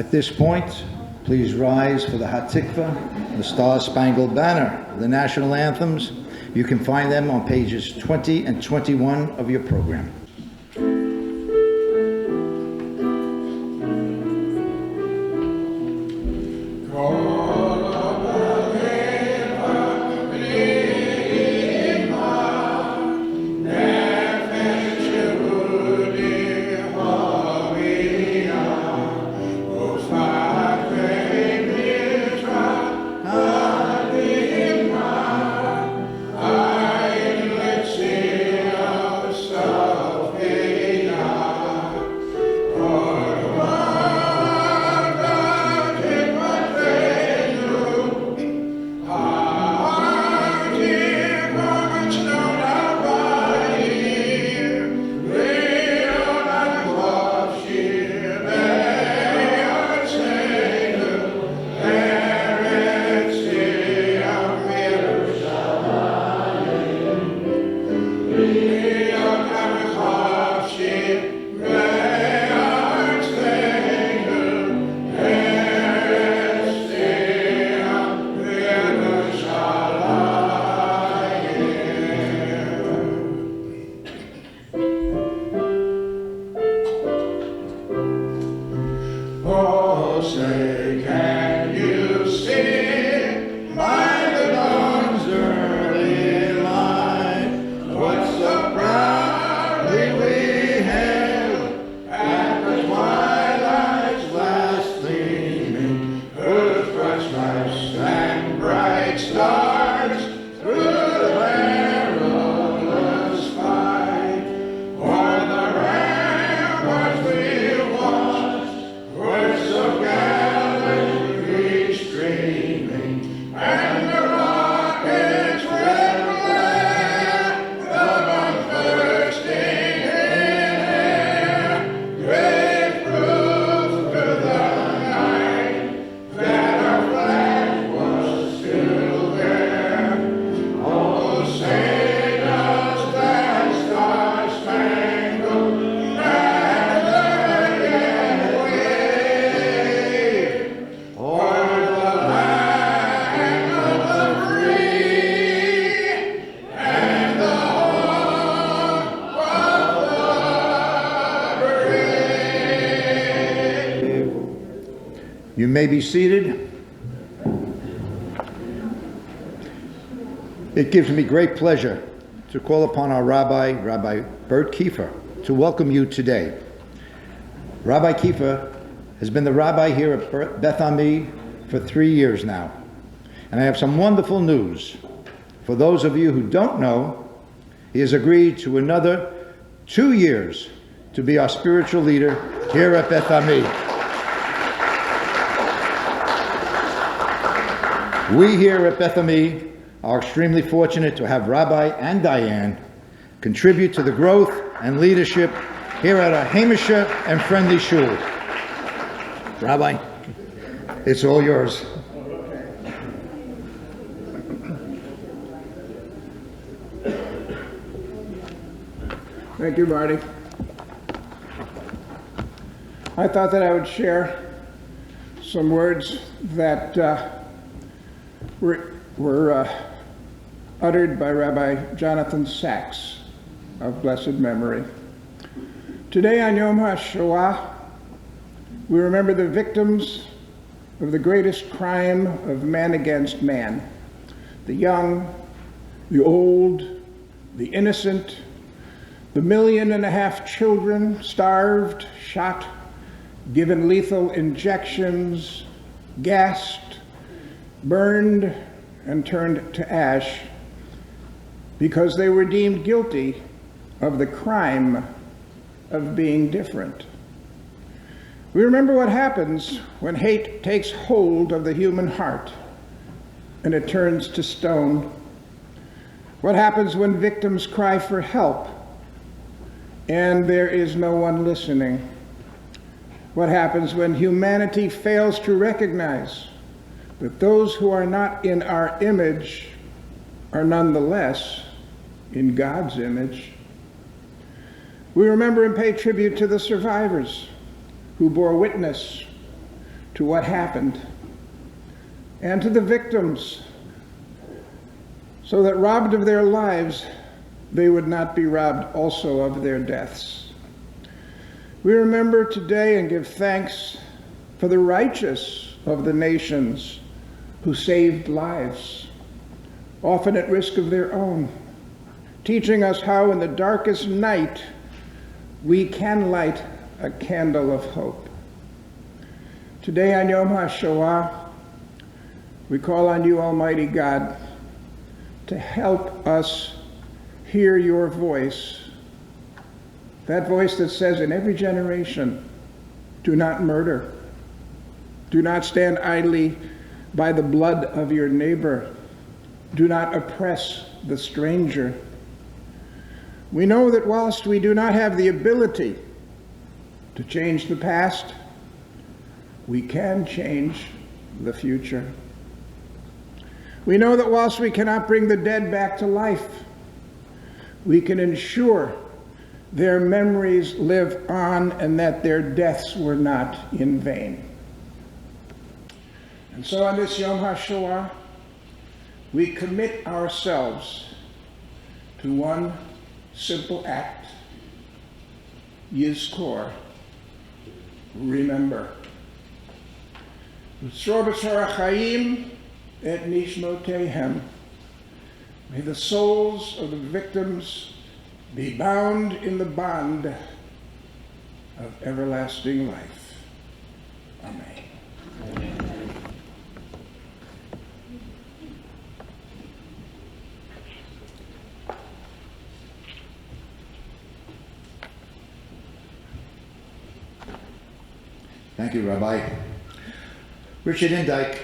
At this point, please rise for the Hatikva, the Star-Spangled Banner, the national anthems. You can find them on pages 20 and 21 of your program. You may be seated. It gives me great pleasure to call upon our Rabbi, Rabbi Bert Kiefer, to welcome you today. Rabbi Kiefer has been the rabbi here at Beth Ami for 3 years now. And I have some wonderful news. For those of you who don't know, he has agreed to another 2 years to be our spiritual leader here at Beth Ami. We here at Beth Ami are extremely fortunate to have Rabbi and Diane contribute to the growth and leadership here at our Hamisha and friendly shul. Rabbi, it's all yours. Thank you, Marty. I thought that I would share some words that were uttered by Rabbi Jonathan Sachs of blessed memory. Today on Yom HaShoah, we remember the victims of the greatest crime of man against man. The young, the old, the innocent, the 1.5 million children starved, shot, given lethal injections, gassed, burned, and turned to ash because they were deemed guilty of the crime of being different. We remember what happens when hate takes hold of the human heart and it turns to stone. What happens when victims cry for help and there is no one listening? What happens when humanity fails to recognize that those who are not in our image are nonetheless in God's image? We remember and pay tribute to the survivors who bore witness to what happened, and to the victims, so that robbed of their lives, they would not be robbed also of their deaths. We remember today and give thanks for the righteous of the nations who saved lives, often at risk of their own, teaching us how in the darkest night we can light a candle of hope. Today on Yom HaShoah, we call on you, Almighty God, to help us hear your voice, that voice that says in every generation, do not murder, do not stand idly by the blood of your neighbor, do not oppress the stranger. We know that whilst we do not have the ability to change the past, we can change the future. We know that whilst we cannot bring the dead back to life, we can ensure their memories live on and that their deaths were not in vain. And so on this Yom HaShoah, we commit ourselves to one simple act: Yizkor, remember. L'tzror b'tzor ha'chaim et nishmotehem. May the souls of the victims be bound in the bond of everlasting life. Amen. Thank you, Rabbi. Richard Indike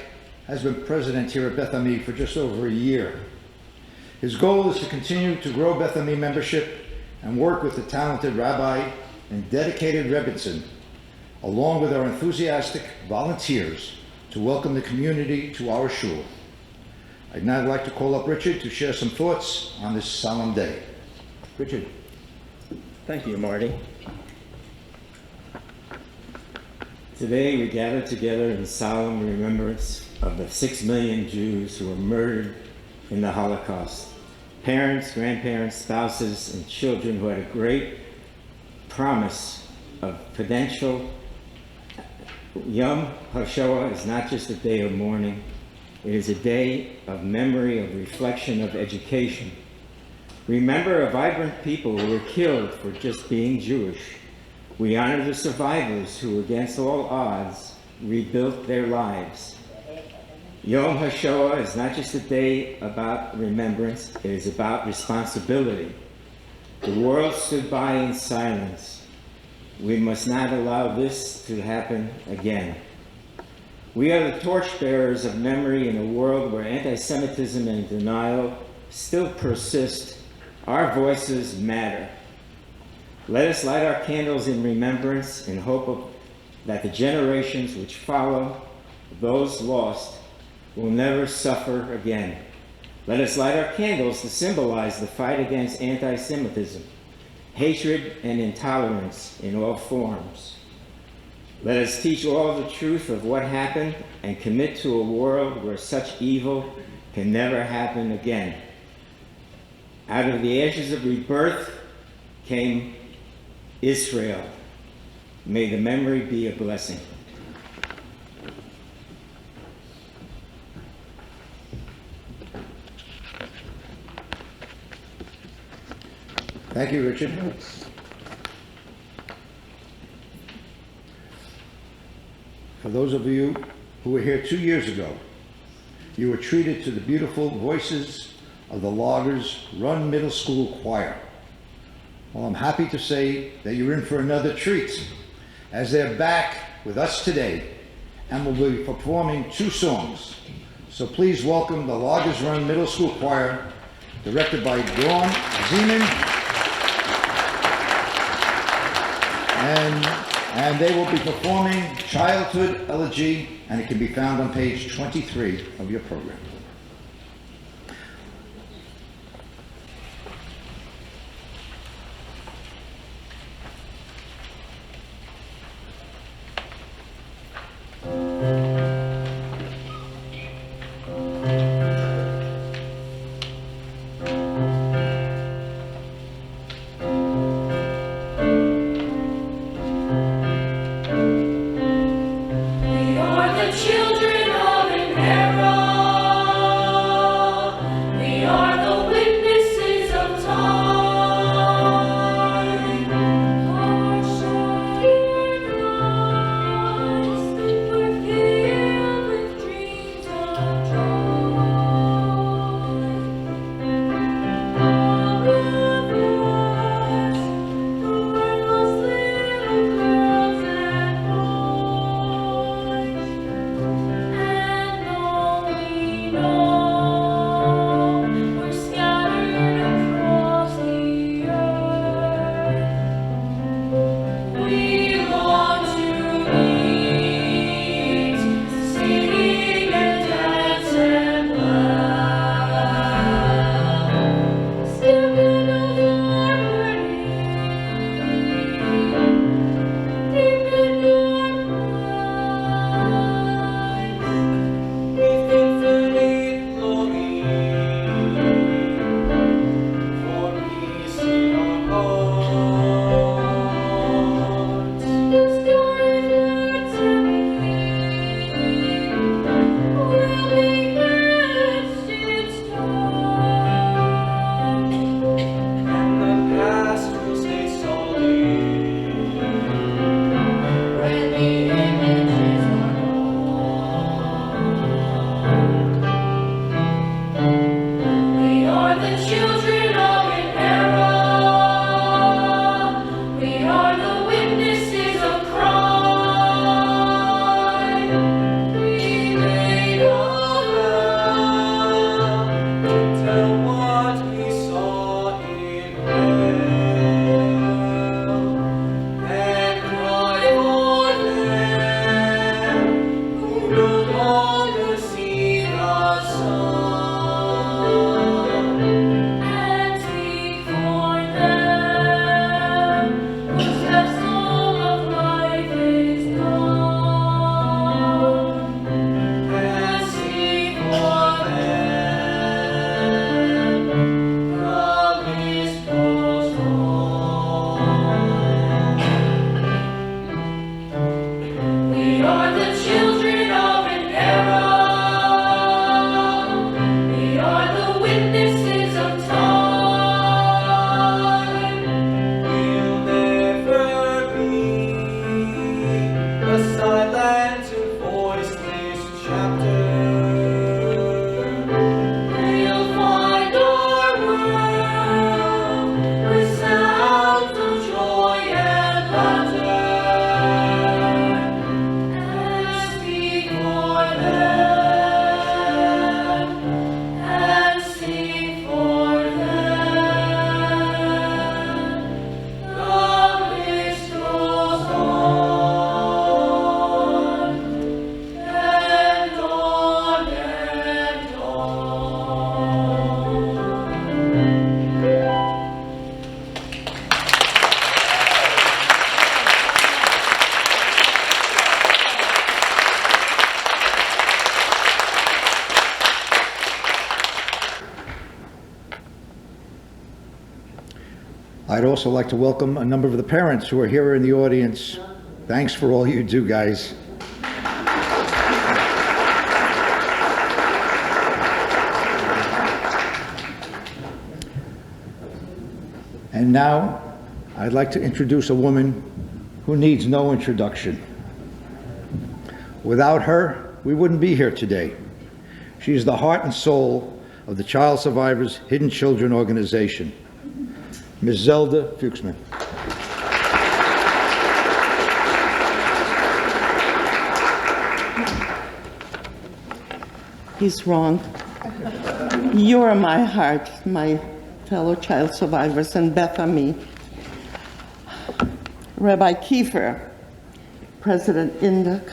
has been president here at Beth Ami for just over a year. His goal is to continue to grow Beth Ami membership and work with the talented rabbi and dedicated Rebbitzin, along with our enthusiastic volunteers, to welcome the community to our shul. I'd now like to call up Richard to share some thoughts on this solemn day. Richard. Thank you, Marty. Today we gather together in solemn remembrance of the 6 million Jews who were murdered in the Holocaust. Parents, grandparents, spouses, and children who had a great promise of potential Yom HaShoah is not just a day of mourning. It is a day of memory, of reflection, of education. Remember a vibrant people who were killed for just being Jewish. We honor the survivors who, against all odds, rebuilt their lives. Yom HaShoah is not just a day about remembrance, it is about responsibility. The world stood by in silence. We must not allow this to happen again. We are the torchbearers of memory in a world where anti-Semitism and denial still persist. Our voices matter. Let us light our candles in remembrance in hope that the generations which follow, those lost, will never suffer again. Let us light our candles to symbolize the fight against anti-Semitism, hatred and intolerance in all forms. Let us teach all the truth of what happened and commit to a world where such evil can never happen again. Out of the ashes of rebirth came Israel. May the memory be a blessing. Thank you, Richard. For those of you who were here 2 years ago, you were treated to the beautiful voices of the Loggers Run Middle School Choir. Well, I'm happy to say that you're in for another treat, as they're back with us today and will be performing 2 songs. So please welcome the Loggers Run Middle School Choir, directed by Dawn Zeman. And they will be performing Childhood Elegy, and it can be found on page 23 of your program. I'd also like to welcome a number of the parents who are here in the audience. Thanks for all you do, guys. And now, I'd like to introduce a woman who needs no introduction. Without her, we wouldn't be here today. She is the heart and soul of the Child Survivors Hidden Children organization. Ms. Zelda Fuchsman. He's wrong. You are my heart, my fellow child survivors, and Beth Ami. Rabbi Kiefer, President Induk,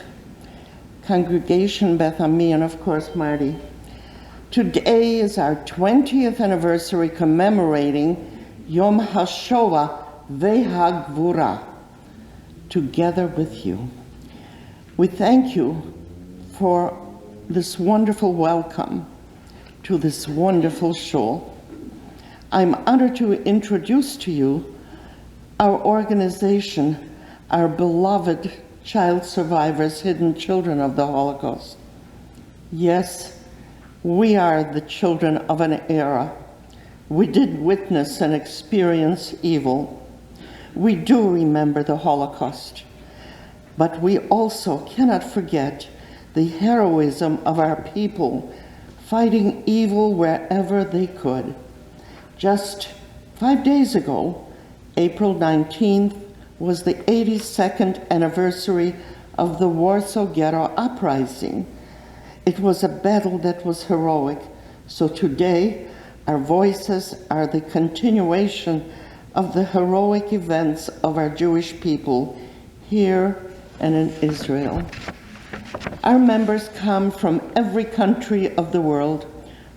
Congregation Beth Ami, and of course Marty. Today is our 20th anniversary commemorating Yom HaShoah veHaGvura, together with you. We thank you for this wonderful welcome to this wonderful shul. I'm honored to introduce to you our organization, our beloved Child Survivors Hidden Children of the Holocaust. Yes, we are the children of an era. We did witness and experience evil. We do remember the Holocaust, but we also cannot forget the heroism of our people fighting evil wherever they could. Just 5 days ago, April 19th, was the 82nd anniversary of the Warsaw Ghetto Uprising. It was a battle that was heroic. So today, our voices are the continuation of the heroic events of our Jewish people here and in Israel. Our members come from every country of the world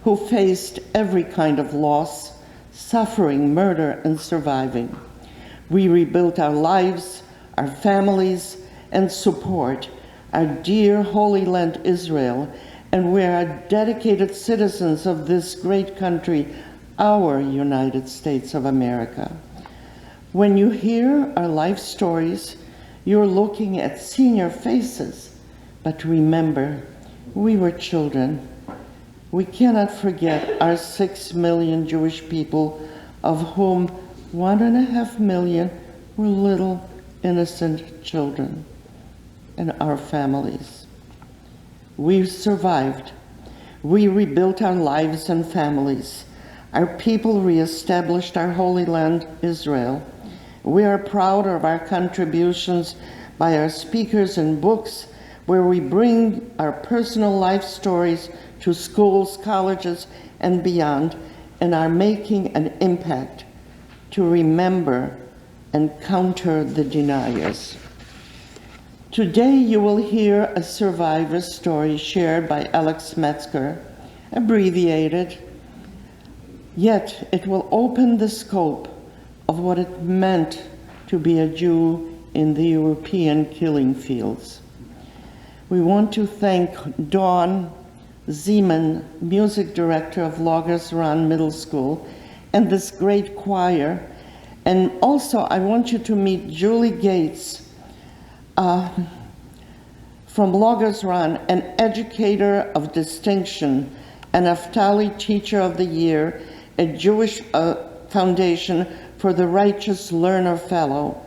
who faced every kind of loss, suffering, murder, and surviving. We rebuilt our lives, our families, and support our dear Holy Land Israel, and we are dedicated citizens of this great country, our United States of America. When you hear our life stories, you're looking at senior faces, but remember, we were children. We cannot forget our 6 million Jewish people, of whom 1.5 million were little innocent children, and our families. We survived. We rebuilt our lives and families. Our people reestablished our Holy Land, Israel. We are proud of our contributions by our speakers and books, where we bring our personal life stories to schools, colleges, and beyond, and are making an impact to remember and counter the deniers. Today you will hear a survivor's story shared by Alex Metzger, abbreviated, yet it will open the scope of what it meant to be a Jew in the European killing fields. We want to thank Dawn Zeman, music director of Loggers Run Middle School, and this great choir. And also, I want you to meet Julie Gates from Loggers Run, an educator of distinction, a Naphtali Teacher of the Year, a Jewish Foundation for the Righteous Learner Fellow,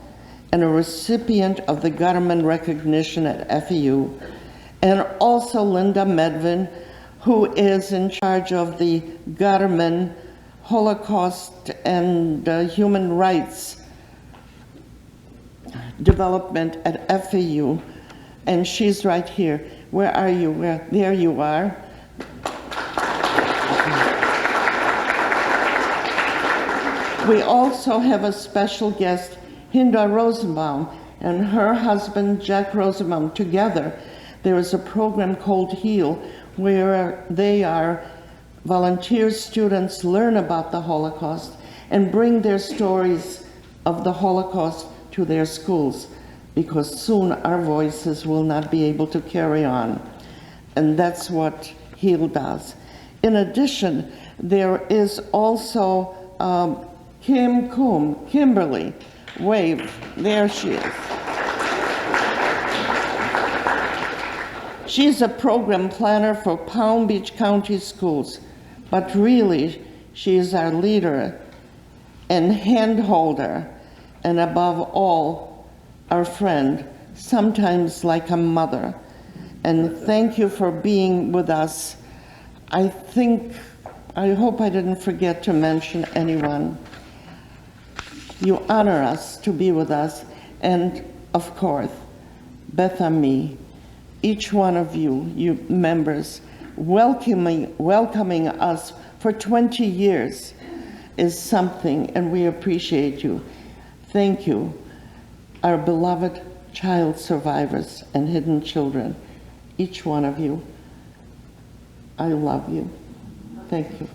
and a recipient of the government recognition at FEU, and also Linda Medvin, who is in charge of the government Holocaust and human rights development at FEU, and she's right here. Where are you? There you are. We also have a special guest, Hinda Rosenbaum, and her husband, Jack Rosenbaum. Together, there is a program called HEAL, where they are volunteer students learn about the Holocaust and bring their stories of the Holocaust to their schools, because soon our voices will not be able to carry on. And that's what HEAL does. In addition, there is also Kim Coombe, Kimberly, wave, there she is. She's a program planner for Palm Beach County Schools, but really, she is our leader and handholder, and above all, our friend, sometimes like a mother. And thank you for being with us. I hope I didn't forget to mention anyone. You honor us to be with us, and of course, Beth Ami, each one of you, you members, welcoming us for 20 years is something, and we appreciate you. Thank you, our beloved child survivors and hidden children, each one of you. I love you. Thank you.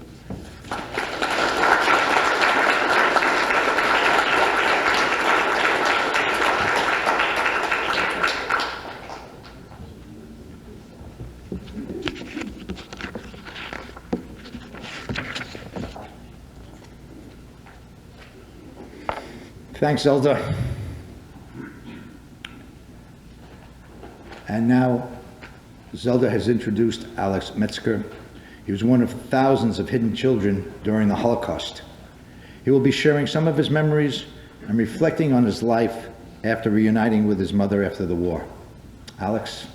Thanks, Zelda. And now, Zelda has introduced Alex Metzger. He was one of thousands of hidden children during the Holocaust. He will be sharing some of his memories and reflecting on his life after reuniting with his mother after the war. Alex?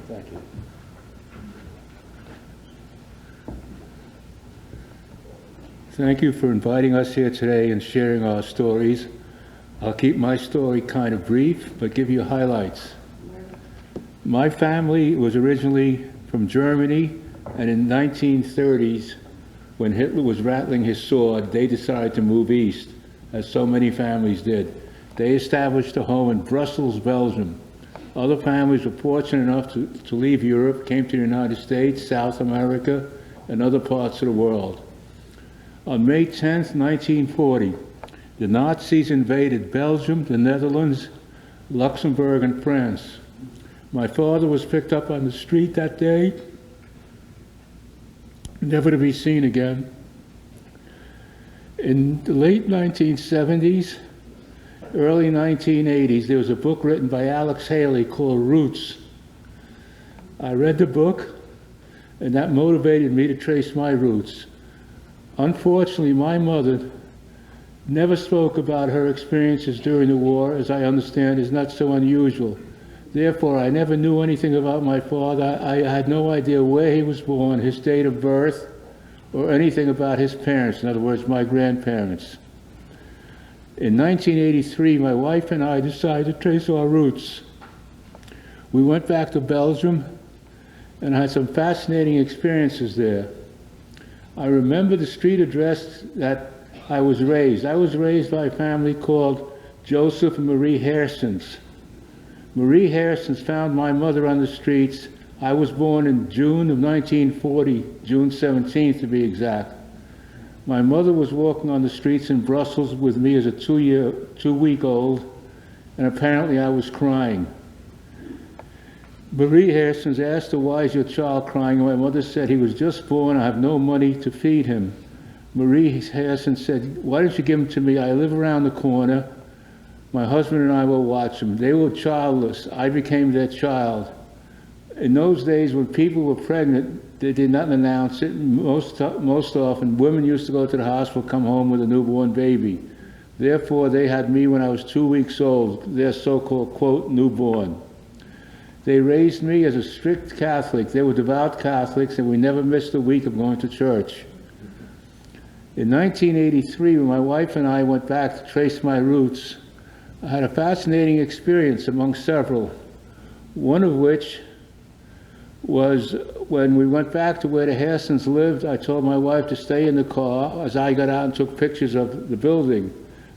Thank you. Thank you for inviting us here today and sharing our stories. I'll keep my story kind of brief, but give you highlights. My family was originally from Germany, and in the 1930s, when Hitler was rattling his sword, they decided to move east, as so many families did. They established a home in Brussels, Belgium. Other families were fortunate enough to leave Europe, came to the United States, South America, and other parts of the world. On May 10th, 1940, the Nazis invaded Belgium, the Netherlands, Luxembourg, and France. My father was picked up on the street that day, never to be seen again. In the late 1970s, early 1980s, there was a book written by Alex Haley called Roots. I read the book, and that motivated me to trace my roots. Unfortunately, my mother never spoke about her experiences during the war, as I understand is not so unusual. Therefore, I never knew anything about my father. I had no idea where he was born, his date of birth, or anything about his parents, in other words, my grandparents. In 1983, my wife and I decided to trace our roots. We went back to Belgium and had some fascinating experiences there. I remember the street address that I was raised. I was raised by a family called Joseph and Marie Hairsons. Marie Hairsons found my mother on the streets. I was born in June of 1940, June 17th to be exact. My mother was walking on the streets in Brussels with me as a two-week-old, and apparently I was crying. Marie Hairsons asked her, "Why is your child crying?" And my mother said, "He was just born, I have no money to feed him." Marie Hairsons said, "Why don't you give him to me? I live around the corner. My husband and I will watch him." They were childless. I became their child. In those days, when people were pregnant, they did not announce it. Most often, women used to go to the hospital, come home with a newborn baby. Therefore, they had me when I was 2 weeks old, their so-called, quote, newborn. They raised me as a strict Catholic. They were devout Catholics, and we never missed a week of going to church. In 1983, when my wife and I went back to trace my roots, I had a fascinating experience among several, one of which was when we went back to where the Hairsons lived. I told my wife to stay in the car as I got out and took pictures of the building.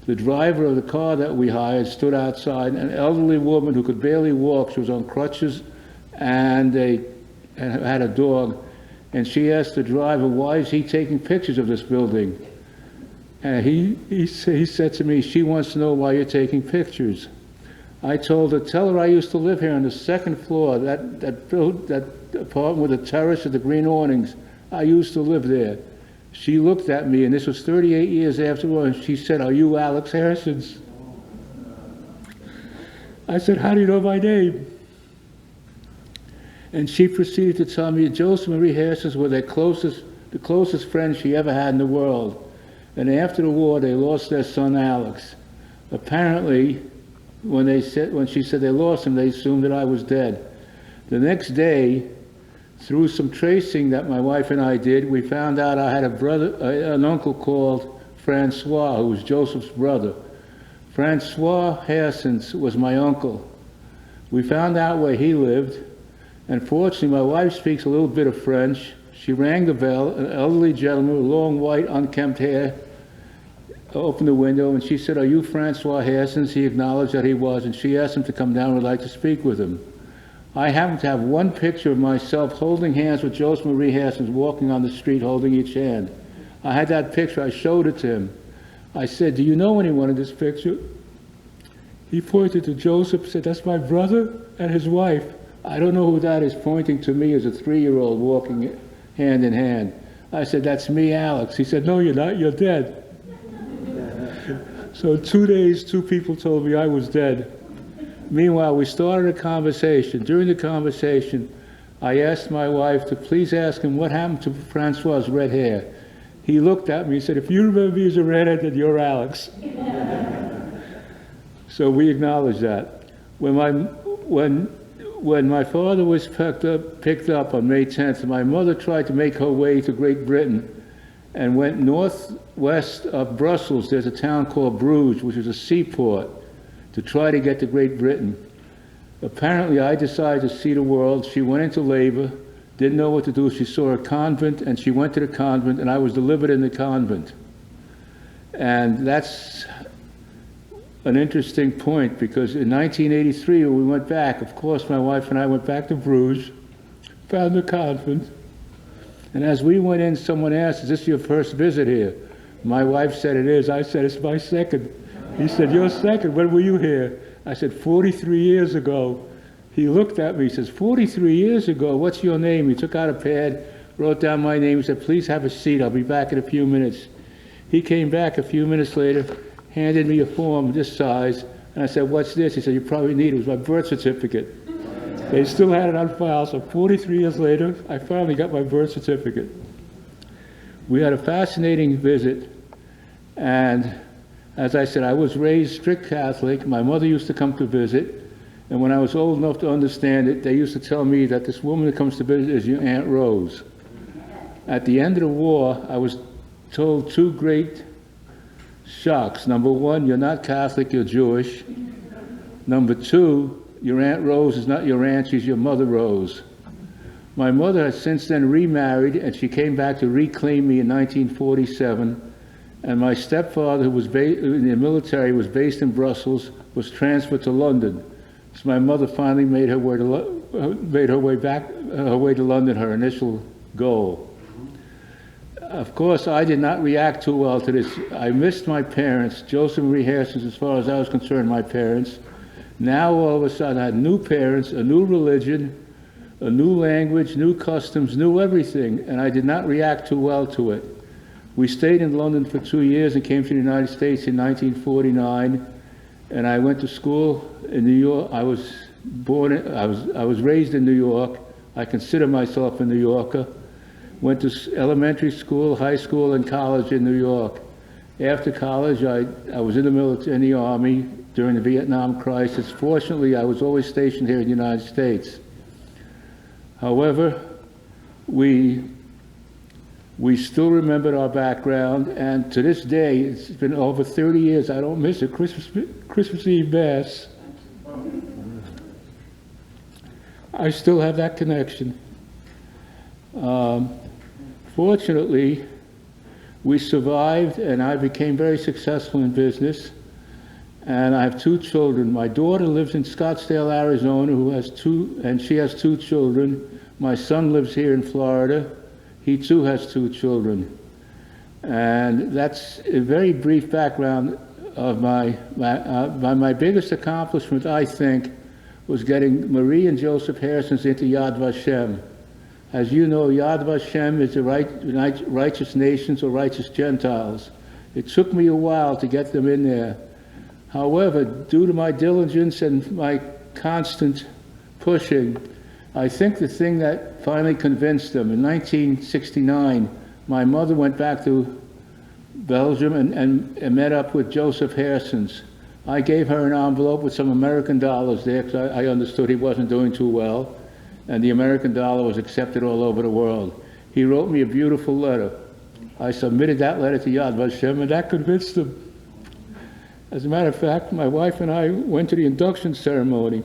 The driver of the car that we hired stood outside, an elderly woman who could barely walk. She was on crutches and had a dog. And she asked the driver, "Why is he taking pictures of this building?" And he said to me, "She wants to know why you're taking pictures." I told her, tell her I used to live here on the second floor, that apartment with the terrace with the green awnings. I used to live there. She looked at me, and this was 38 years after, and she said, are you Alex Harrison's? I said, how do you know my name? And she proceeded to tell me that Joseph Marie Harrisons were the closest friends she ever had in the world. And after the war, they lost their son, Alex. Apparently, when she said they lost him, they assumed that I was dead. The next day, through some tracing that my wife and I did, we found out I had an uncle called Francois, who was Joseph's brother. Francois Harrisons was my uncle. We found out where he lived, and fortunately my wife speaks a little bit of French. She rang the bell. An elderly gentleman with long, white, unkempt hair opened the window, and she said, are you Francois Harrisons? He acknowledged that he was, and she asked him to come down and would like to speak with him. I happen to have one picture of myself holding hands with Joseph Marie Harrisons walking on the street holding each hand. I had that picture. I showed it to him. I said, do you know anyone in this picture? He pointed to Joseph, said, that's my brother and his wife. I don't know who that is, pointing to me as a 3-year-old walking hand in hand. I said, that's me, Alex. He said, no, you're not, you're dead. So in 2 days, 2 people told me I was dead. Meanwhile, we started a conversation. During the conversation, I asked my wife to please ask him what happened to Francois's red hair. He looked at me and said, if you remember me as a redhead, then you're Alex. So we acknowledged that. When my father was picked up on May 10th, my mother tried to make her way to Great Britain and went northwest of Brussels. There's a town called Bruges, which is a seaport, to try to get to Great Britain. Apparently, I decided to see the world. She went into labor, didn't know what to do. She saw a convent, and she went to the convent, and I was delivered in the convent. And that's an interesting point, because in 1983, when we went back, of course, my wife and I went back to Bruges, found the convent, and as we went in, someone asked, is this your first visit here? My wife said it is. I said, it's my second. He said, your second, when were you here? I said, 43 years ago. He looked at me, he says, 43 years ago, what's your name? He took out a pad, wrote down my name, he said, please have a seat, I'll be back in a few minutes. He came back a few minutes later, handed me a form this size, and I said, what's this? He said, you probably need it. It was my birth certificate. They still had it on file, so 43 years later, I finally got my birth certificate. We had a fascinating visit, and as I said, I was raised strict Catholic. My mother used to come to visit, and when I was old enough to understand it, they used to tell me that this woman that comes to visit is your Aunt Rose. At the end of the war, I was told 2 great shocks. Number 1, you're not Catholic, you're Jewish. Number 2, your Aunt Rose is not your aunt, she's your Mother Rose. My mother has since then remarried, and she came back to reclaim me in 1947. And my stepfather, who was in the military, was based in Brussels, was transferred to London. So my mother finally made her way to London, her initial goal. Of course, I did not react too well to this. I missed my parents, Joseph Marie Harrisons, as far as I was concerned, my parents. Now, all of a sudden, I had new parents, a new religion, a new language, new customs, new everything, and I did not react too well to it. We stayed in London for 2 years and came to the United States in 1949, and I went to school in New York. I was raised in New York. I consider myself a New Yorker. Went to elementary school, high school, and college in New York. After college, I was in the military, in the Army during the Vietnam crisis. Fortunately, I was always stationed here in the United States. However, we still remembered our background, and to this day, it's been over 30 years, I don't miss a Christmas Eve Mass. I still have that connection. Fortunately, we survived, and I became very successful in business, and I have 2 children. My daughter lives in Scottsdale, Arizona, she has 2 children. My son lives here in Florida. He too has 2 children. And that's a very brief background of my biggest accomplishment, I think, was getting Marie and Joseph Harrison's into Yad Vashem. As you know, Yad Vashem is the righteous nations or righteous Gentiles. It took me a while to get them in there. However, due to my diligence and my constant pushing, I think the thing that finally convinced them, in 1969, my mother went back to Belgium and met up with Joseph Harrison's. I gave her an envelope with some American dollars there because I understood he wasn't doing too well, and the American dollar was accepted all over the world. He wrote me a beautiful letter. I submitted that letter to Yad Vashem, and that convinced him. As a matter of fact, my wife and I went to the induction ceremony.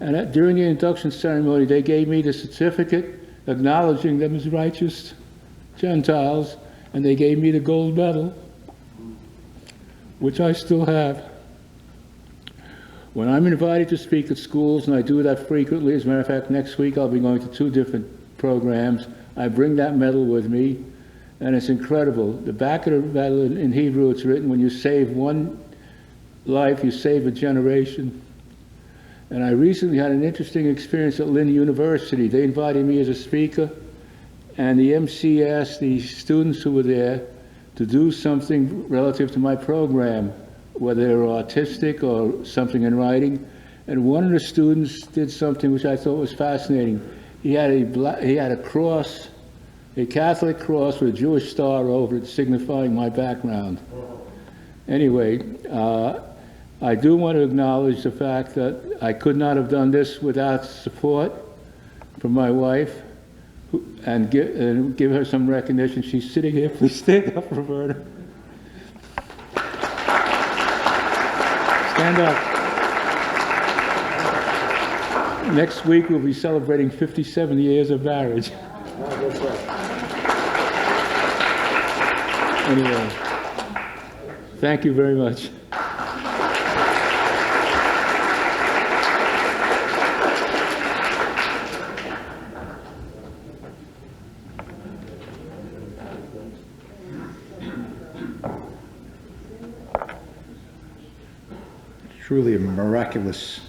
And during the induction ceremony, they gave me the certificate acknowledging them as righteous Gentiles, and they gave me the gold medal, which I still have. When I'm invited to speak at schools, and I do that frequently, as a matter of fact, next week I'll be going to 2 different programs, I bring that medal with me, and it's incredible. The back of the medal in Hebrew, it's written, when you save one life, you save a generation. And I recently had an interesting experience at Lynn University. They invited me as a speaker, and the MC asked the students who were there to do something relative to my program, whether they were autistic or something in writing. And one of the students did something which I thought was fascinating. He had a cross, a Catholic cross with a Jewish star over it, signifying my background. Anyway, I do want to acknowledge the fact that I could not have done this without support from my wife, and give her some recognition. She's sitting here. Please stand up, Roberta. Stand up. Next week we'll be celebrating 57 years of marriage. Anyway, thank you very much. Truly miraculous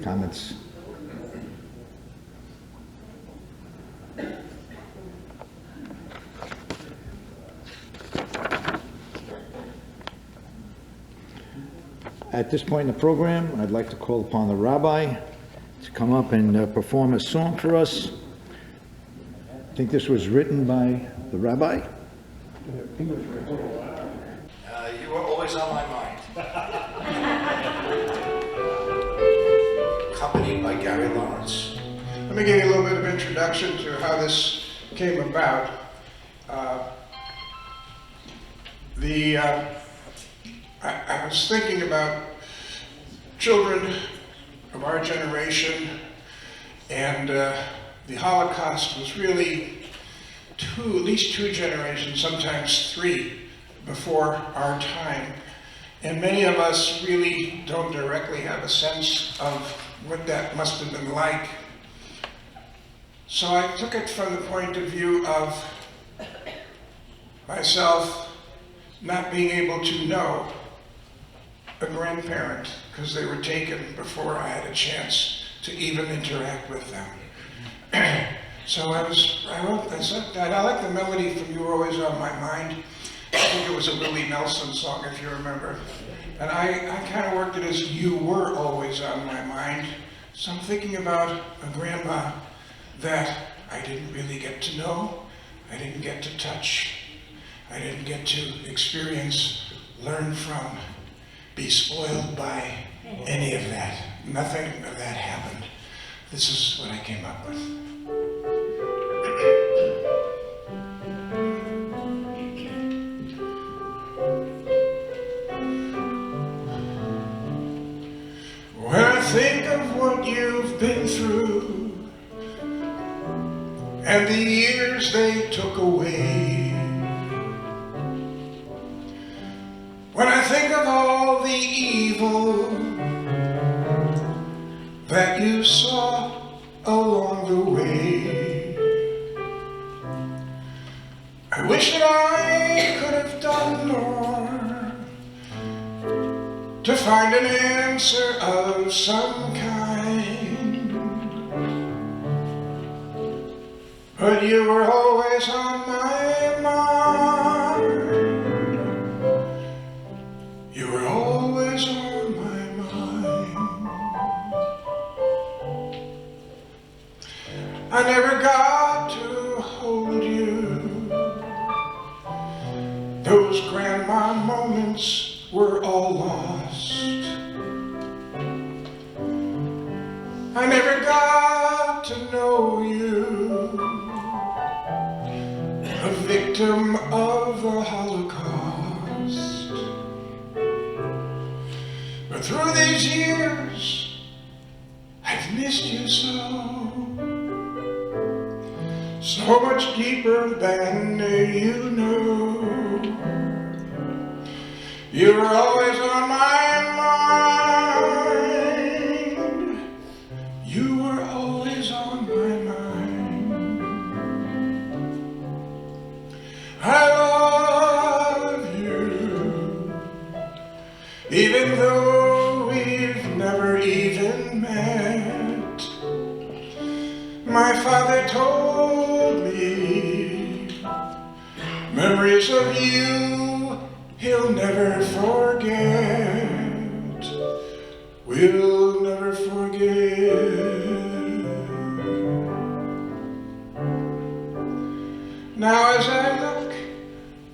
comments. At this point in the program, I'd like to call upon the rabbi to come up and perform a song for us. I think this was written by the rabbi. You were always on my mind. Accompanied by Gary Lawrence. Let me give you a little bit of introduction to how this came about. I was thinking about children of our generation, and the Holocaust was really at least two generations, sometimes 3, before our time. And many of us really don't directly have a sense of what that must have been like. So I took it from the point of view of myself not being able to know a grandparent because they were taken before I had a chance to even interact with them. So I said that I like the melody from You Were Always on My Mind. I think it was a Willie Nelson song, if you remember. And I kind of worked it as You Were Always on My Mind. So I'm thinking about a grandma that I didn't really get to know, I didn't get to touch, I didn't get to experience, learn from, be spoiled by any of that. Nothing of that happened. This is what I came up with. When I think of what you've been through and the years they took away, when I think of all the evil that you saw along the way, I wish that I could have done more to find an answer of some kind. But you were always on my mind. You were always on my mind. I never got to hold you. Those grandma moments were all lost. I never got to know you, a victim of the Holocaust. But through these years, I've missed you so much deeper than you know. You were always on my mind. You were always on my mind. I love you, even though we've never even met. My father told me memories of you he'll never forget. We'll never forget. Now as I look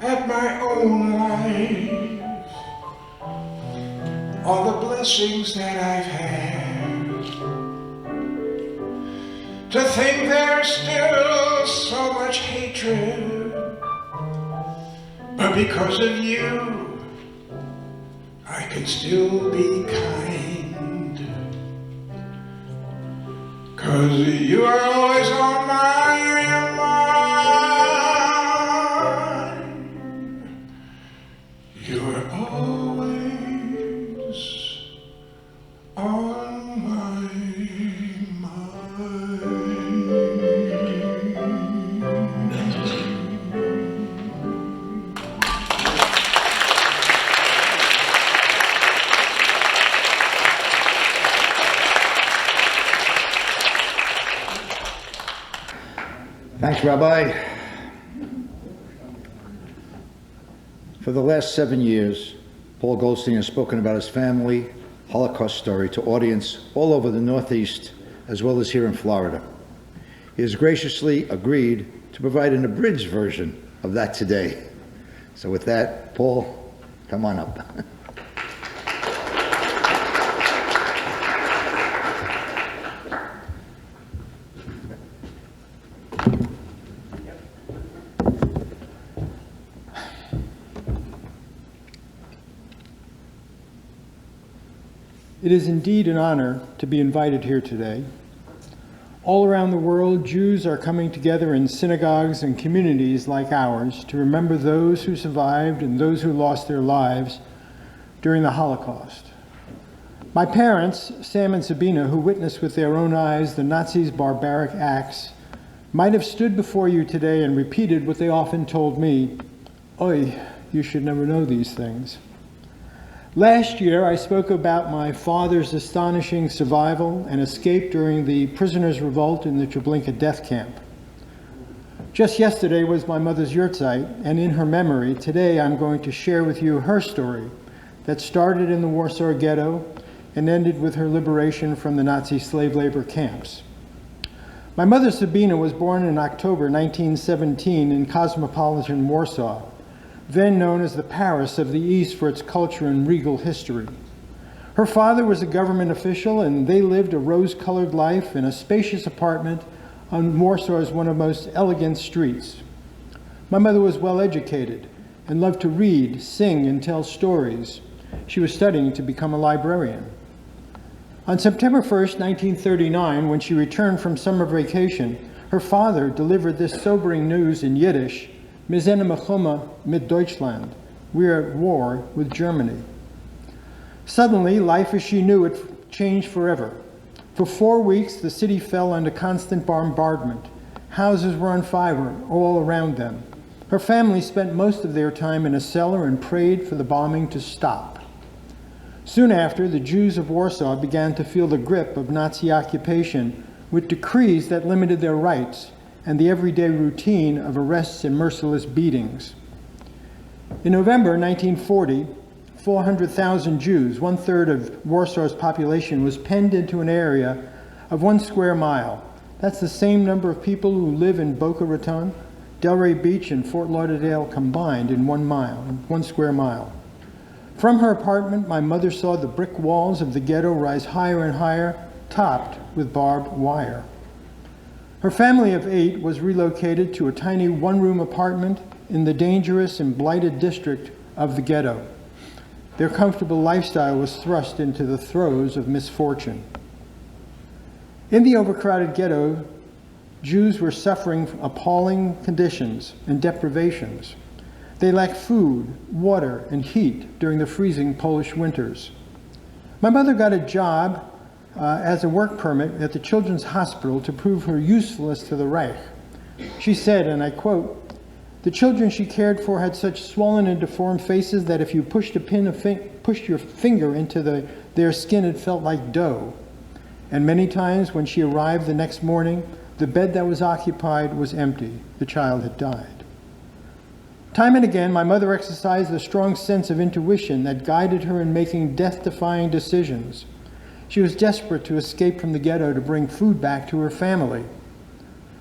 at my own life, all the blessings that I've had, to think there's still so much hatred, but because of you, I can still be kind. 'Cause you are always on my mind. You are always on my mind. Thanks, Rabbi. For the last 7 years, Paul Goldstein has spoken about his family Holocaust story to audience all over the Northeast, as well as here in Florida. He has graciously agreed to provide an abridged version of that today. So with that, Paul, come on up. It is indeed an honor to be invited here today. All around the world, Jews are coming together in synagogues and communities like ours to remember those who survived and those who lost their lives during the Holocaust. My parents, Sam and Sabina, who witnessed with their own eyes the Nazis' barbaric acts, might have stood before you today and repeated what they often told me, "Oy, you should never know these things." Last year, I spoke about my father's astonishing survival and escape during the prisoners' revolt in the Treblinka death camp. Just yesterday was my mother's yurtzeit, and in her memory, today I'm going to share with you her story that started in the Warsaw Ghetto and ended with her liberation from the Nazi slave labor camps. My mother, Sabina, was born in October 1917 in cosmopolitan Warsaw, then known as the Paris of the East for its culture and regal history. Her father was a government official, and they lived a rose-colored life in a spacious apartment on Warsaw's one of the most elegant streets. My mother was well educated and loved to read, sing, and tell stories. She was studying to become a librarian. On September 1st, 1939, when she returned from summer vacation, her father delivered this sobering news in Yiddish: "Wir sind in Milchoma mit Deutschland." We are at war with Germany. Suddenly, life as she knew it changed forever. For 4 weeks, the city fell under constant bombardment. Houses were on fire all around them. Her family spent most of their time in a cellar and prayed for the bombing to stop. Soon after, the Jews of Warsaw began to feel the grip of Nazi occupation with decrees that limited their rights and the everyday routine of arrests and merciless beatings. In November 1940, 400,000 Jews, 1/3 of Warsaw's population, was penned into an area of 1 square mile. That's the same number of people who live in Boca Raton, Delray Beach, and Fort Lauderdale combined in 1 square mile. From her apartment, my mother saw the brick walls of the ghetto rise higher and higher, topped with barbed wire. Her family of 8 was relocated to a tiny one-room apartment in the dangerous and blighted district of the ghetto. Their comfortable lifestyle was thrust into the throes of misfortune. In the overcrowded ghetto, Jews were suffering appalling conditions and deprivations. They lacked food, water, and heat during the freezing Polish winters. My mother got a job as a work permit at the Children's Hospital to prove her usefulness to the Reich. She said, and I quote, "The children she cared for had such swollen and deformed faces that if you pushed your finger into their skin, it felt like dough. And many times when she arrived the next morning, the bed that was occupied was empty. The child had died." Time and again, my mother exercised a strong sense of intuition that guided her in making death-defying decisions. She was desperate to escape from the ghetto to bring food back to her family.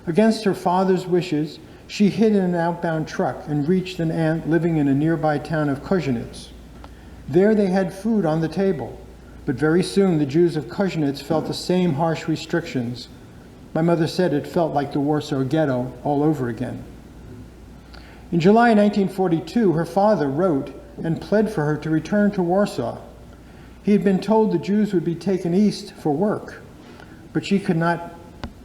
Against her father's wishes, she hid in an outbound truck and reached an aunt living in a nearby town of Kozienice. There they had food on the table, but very soon the Jews of Kozienice felt the same harsh restrictions. My mother said it felt like the Warsaw Ghetto all over again. In July 1942, her father wrote and pled for her to return to Warsaw. He had been told the Jews would be taken east for work, but she could not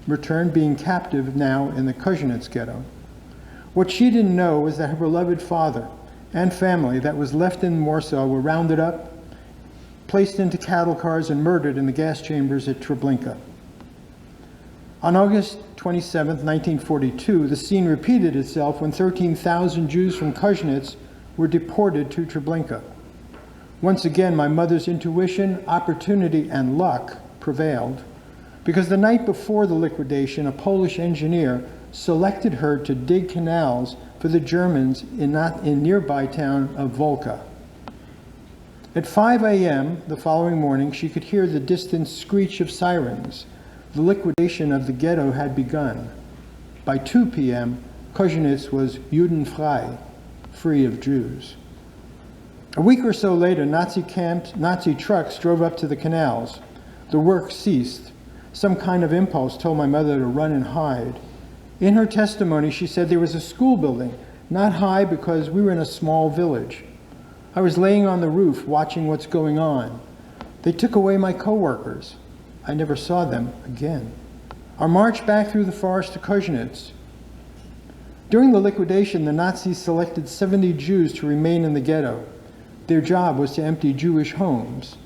return, being captive now in the Kozienice ghetto. What she didn't know was that her beloved father and family that was left in Warsaw were rounded up, placed into cattle cars, and murdered in the gas chambers at Treblinka. On August 27, 1942, the scene repeated itself when 13,000 Jews from Kozienice were deported to Treblinka. Once again, my mother's intuition, opportunity, and luck prevailed, because the night before the liquidation, a Polish engineer selected her to dig canals for the Germans in nearby town of Boca. At 5 a.m. the following morning, she could hear the distant screech of sirens. The liquidation of the ghetto had begun. By 2 p.m., Kozienice was judenfrei, free of Jews. A week or so later, Nazi trucks drove up to the canals. The work ceased. Some kind of impulse told my mother to run and hide. In her testimony, she said there was a school building, not high because we were in a small village. I was laying on the roof watching what's going on. They took away my co-workers. I never saw them again. Our march back through the forest to Kozienice. During the liquidation, the Nazis selected 70 Jews to remain in the ghetto. Their job was to empty Jewish homes.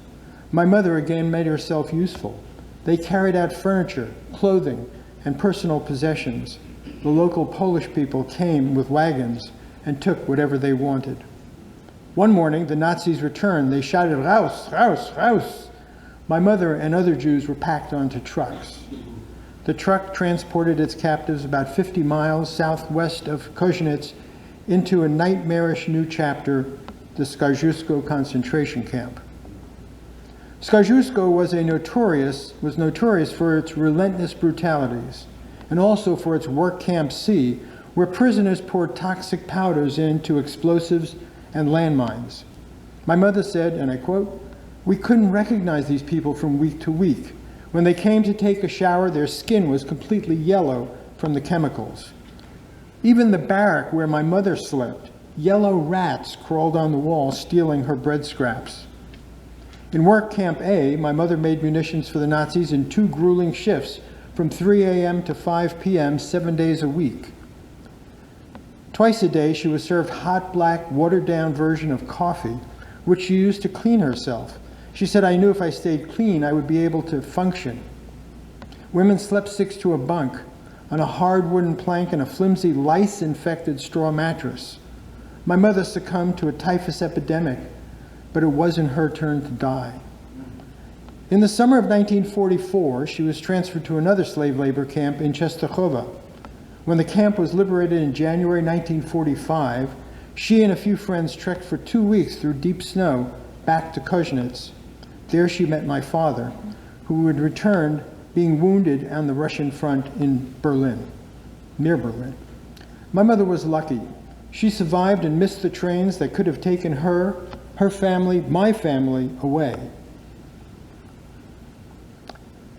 My mother again made herself useful. They carried out furniture, clothing, and personal possessions. The local Polish people came with wagons and took whatever they wanted. One morning, the Nazis returned. They shouted, "Raus, raus, raus!" My mother and other Jews were packed onto trucks. The truck transported its captives about 50 miles southwest of Kozienice into a nightmarish new chapter, the Skarżusko concentration camp. Skarżusko was notorious for its relentless brutalities, and also for its work camp C, where prisoners poured toxic powders into explosives and landmines. My mother said, and I quote, "We couldn't recognize these people from week to week. When they came to take a shower, their skin was completely yellow from the chemicals. Even the barrack where my mother slept, yellow rats crawled on the wall, stealing her bread scraps." In work camp A, my mother made munitions for the Nazis in 2 grueling shifts from 3 a.m. to 5 p.m., 7 days a week. Twice a day, she was served hot, black, watered-down version of coffee, which she used to clean herself. She said, "I knew if I stayed clean, I would be able to function." Women slept 6 to a bunk on a hard wooden plank and a flimsy lice-infected straw mattress. My mother succumbed to a typhus epidemic but it wasn't her turn to die. In the summer of 1944, she was transferred to another slave labor camp in Czestochowa. When the camp was liberated in January 1945, she and a few friends trekked for 2 weeks through deep snow back to Kozienice. There she met my father, who had returned being wounded on the Russian front in Berlin, near Berlin. My mother was lucky. She survived and missed the trains that could have taken her, her family, my family away.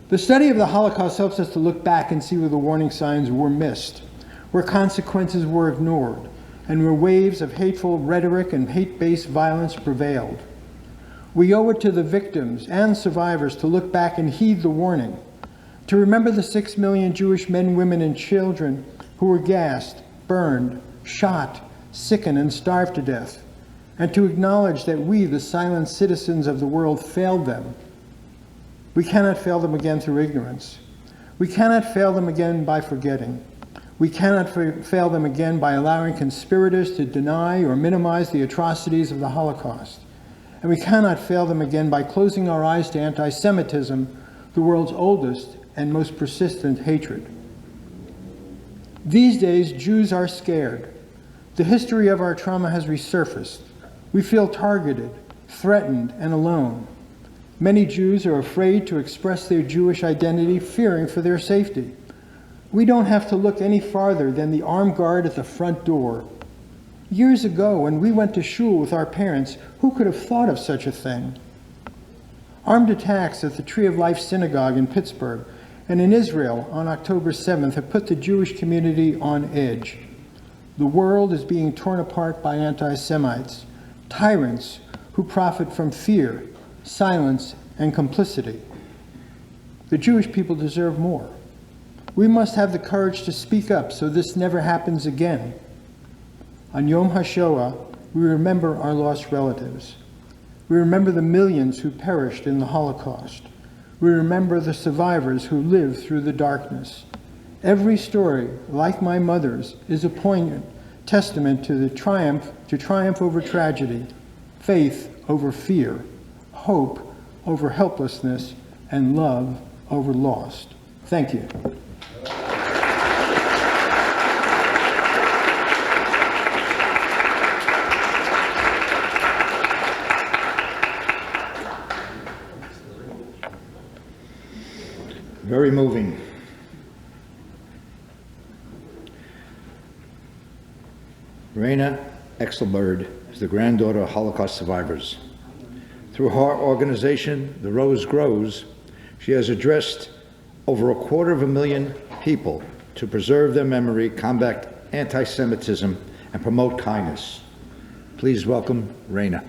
The study of the Holocaust helps us to look back and see where the warning signs were missed, where consequences were ignored, and where waves of hateful rhetoric and hate-based violence prevailed. We owe it to the victims and survivors to look back and heed the warning, to remember the 6 million Jewish men, women, and children who were gassed, burned, shot, sickened, and starved to death, and to acknowledge that we, the silent citizens of the world, failed them. We cannot fail them again through ignorance. We cannot fail them again by forgetting. We cannot fail them again by allowing conspirators to deny or minimize the atrocities of the Holocaust. And we cannot fail them again by closing our eyes to anti-Semitism, the world's oldest and most persistent hatred. These days, Jews are scared. The history of our trauma has resurfaced. We feel targeted, threatened, and alone. Many Jews are afraid to express their Jewish identity, fearing for their safety. We don't have to look any farther than the armed guard at the front door. Years ago, when we went to shul with our parents, who could have thought of such a thing? Armed attacks at the Tree of Life Synagogue in Pittsburgh and in Israel on October 7th have put the Jewish community on edge. The world is being torn apart by anti-Semites, tyrants who profit from fear, silence, and complicity. The Jewish people deserve more. We must have the courage to speak up so this never happens again. On Yom HaShoah, we remember our lost relatives. We remember the millions who perished in the Holocaust. We remember the survivors who lived through the darkness. Every story, like my mother's, is a poignant testament to the triumph over tragedy, faith over fear, hope over helplessness, and love over lost. Thank you. Very moving. Raina Exelbird is the granddaughter of Holocaust survivors. Through her organization, The Rose Grows, she has addressed over 250,000 people to preserve their memory, combat anti-Semitism, and promote kindness. Please welcome Raina.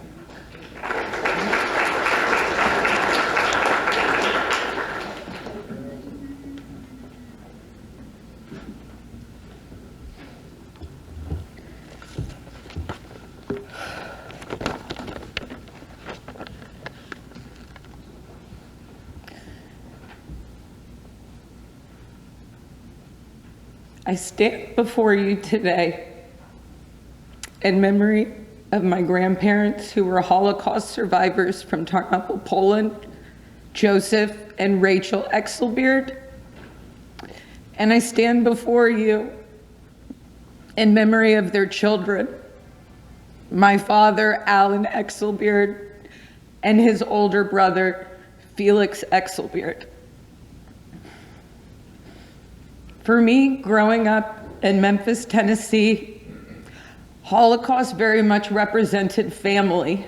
I stand before you today in memory of my grandparents who were Holocaust survivors from Tarnopol, Poland, Joseph and Rachel Exelbeard. And I stand before you in memory of their children, my father, Alan Exelbeard, and his older brother, Felix Exelbeard. For me, growing up in Memphis, Tennessee, Holocaust very much represented family.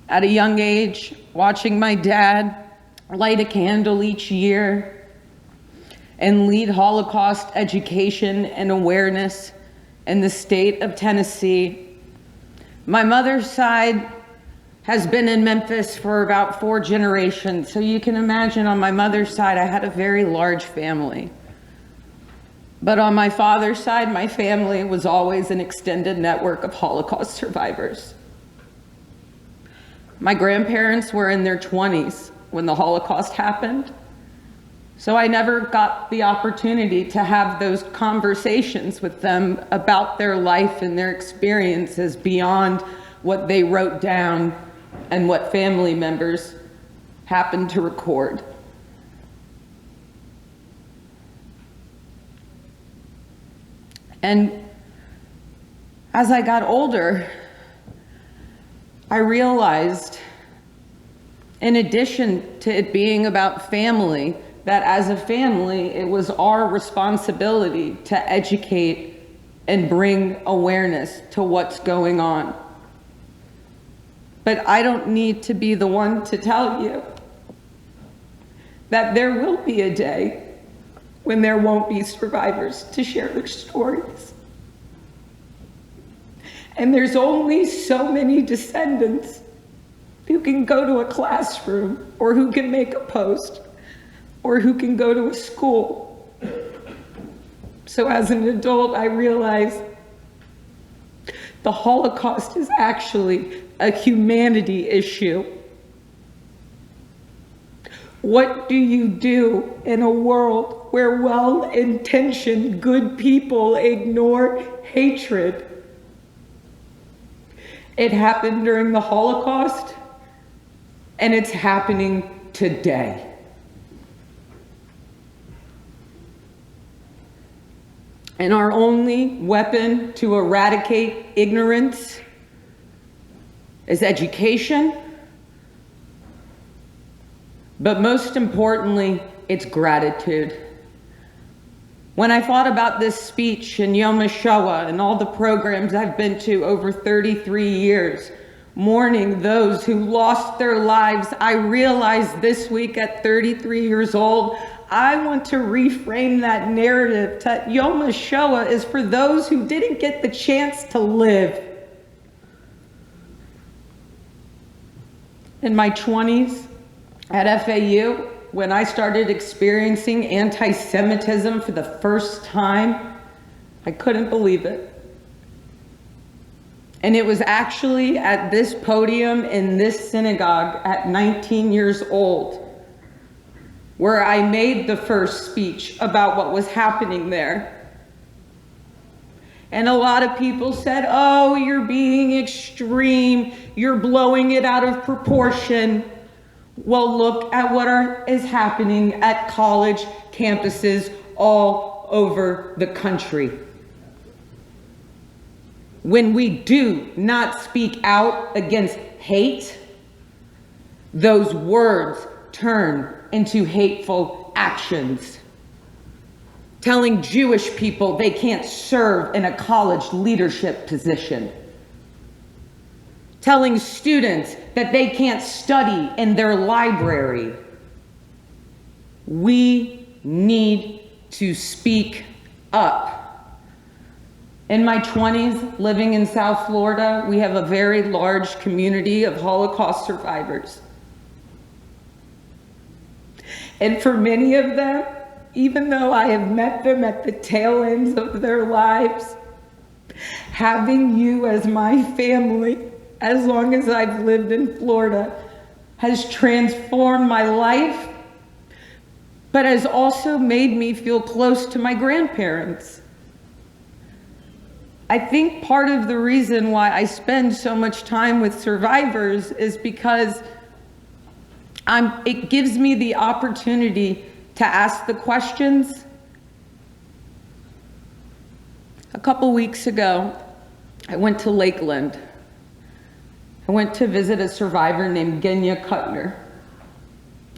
At a young age, watching my dad light a candle each year and lead Holocaust education and awareness in the state of Tennessee. My mother's side has been in Memphis for about 4 generations. So you can imagine on my mother's side, I had a very large family. But on my father's side, my family was always an extended network of Holocaust survivors. My grandparents were in their 20s when the Holocaust happened. So I never got the opportunity to have those conversations with them about their life and their experiences beyond what they wrote down and what family members happened to record. And as I got older, I realized, in addition to it being about family, that as a family, it was our responsibility to educate and bring awareness to what's going on. But I don't need to be the one to tell you that there will be a day when there won't be survivors to share their stories. And there's only so many descendants who can go to a classroom, or who can make a post, or who can go to a school. So as an adult, I realized the Holocaust is actually a humanity issue. What do you do in a world where well-intentioned good people ignore hatred? It happened during the Holocaust, and it's happening today. And our only weapon to eradicate ignorance is education. But most importantly, it's gratitude. When I thought about this speech and Yom HaShoah and all the programs I've been to over 33 years, mourning those who lost their lives, I realized this week at 33 years old, I want to reframe that narrative that Yom HaShoah is for those who didn't get the chance to live. In my 20s at FAU, when I started experiencing anti-Semitism for the first time, I couldn't believe it. And it was actually at this podium in this synagogue at 19 years old where I made the first speech about what was happening there. And a lot of people said, oh, you're being extreme, you're blowing it out of proportion. Well, look at what is happening at college campuses all over the country. When we do not speak out against hate, those words turn into hateful actions. Telling Jewish people they can't serve in a college leadership position. Telling students that they can't study in their library. We need to speak up. In my 20s, living in South Florida, we have a very large community of Holocaust survivors. And for many of them, even though I have met them at the tail ends of their lives, having you as my family, as long as I've lived in Florida, has transformed my life, but has also made me feel close to my grandparents. I think part of the reason why I spend so much time with survivors is because it gives me the opportunity to ask the questions. A couple weeks ago, I went to Lakeland. I went to visit a survivor named Genya Cutner.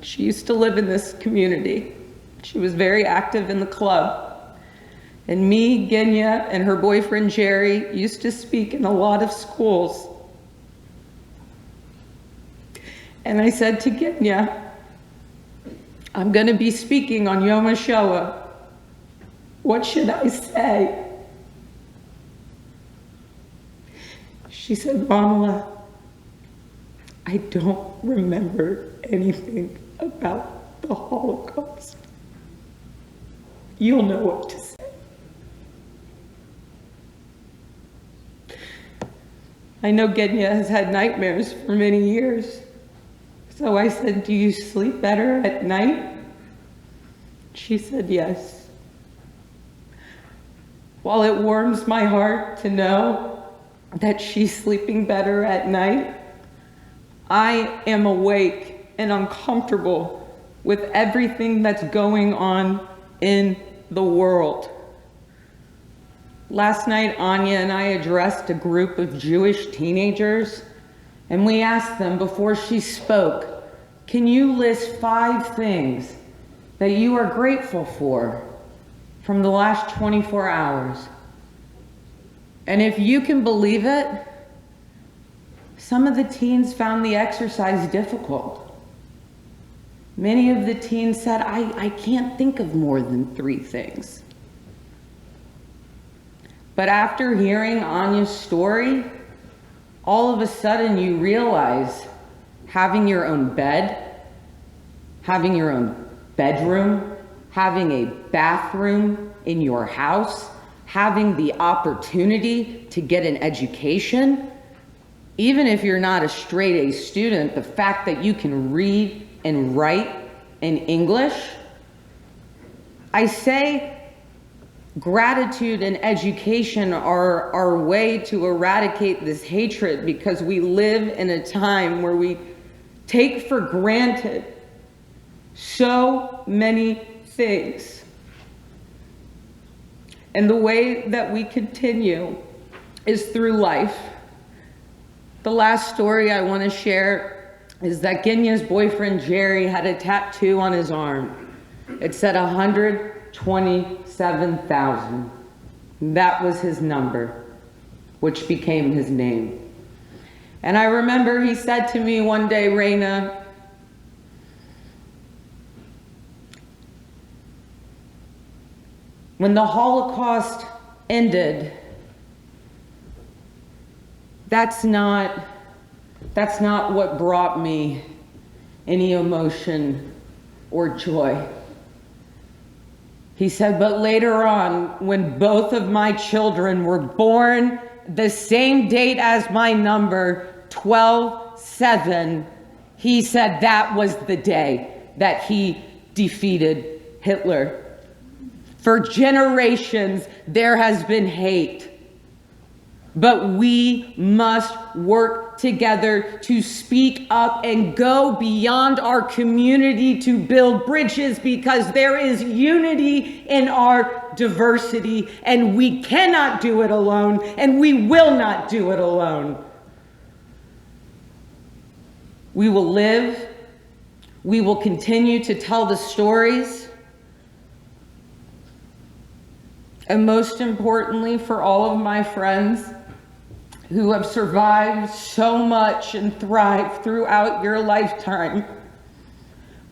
She used to live in this community. She was very active in the club. And me, Genya, and her boyfriend Jerry used to speak in a lot of schools. And I said to Genya, I'm going to be speaking on Yom HaShoah. What should I say? She said, Mamala, I don't remember anything about the Holocaust. You'll know what to say. I know Genya has had nightmares for many years. So I said, do you sleep better at night? She said, yes. While it warms my heart to know that she's sleeping better at night. I am awake and uncomfortable with everything that's going on in the world. Last night, Anya and I addressed a group of Jewish teenagers, and we asked them before she spoke, can you list 5 things that you are grateful for from the last 24 hours? And if you can believe it, some of the teens found the exercise difficult. Many of the teens said, I can't think of more than 3 things. But after hearing Anya's story, all of a sudden you realize having your own bed, having your own bedroom, having a bathroom in your house, having the opportunity to get an education, even if you're not a straight A student, the fact that you can read and write in English. I say gratitude and education are our way to eradicate this hatred, because we live in a time where we take for granted so many things. And the way that we continue is through life. The last story I want to share is that Ginya's boyfriend, Jerry, had a tattoo on his arm. It said 127,000. That was his number, which became his name. And I remember he said to me one day, Raina, when the Holocaust ended, that's not what brought me any emotion or joy. He said, but later on, when both of my children were born the same date as my number, 12/7, he said that was the day that he defeated Hitler. For generations, there has been hate. But we must work together to speak up and go beyond our community to build bridges, because there is unity in our diversity, and we cannot do it alone, and we will not do it alone. We will live. We will continue to tell the stories. And most importantly, for all of my friends who have survived so much and thrived throughout your lifetime,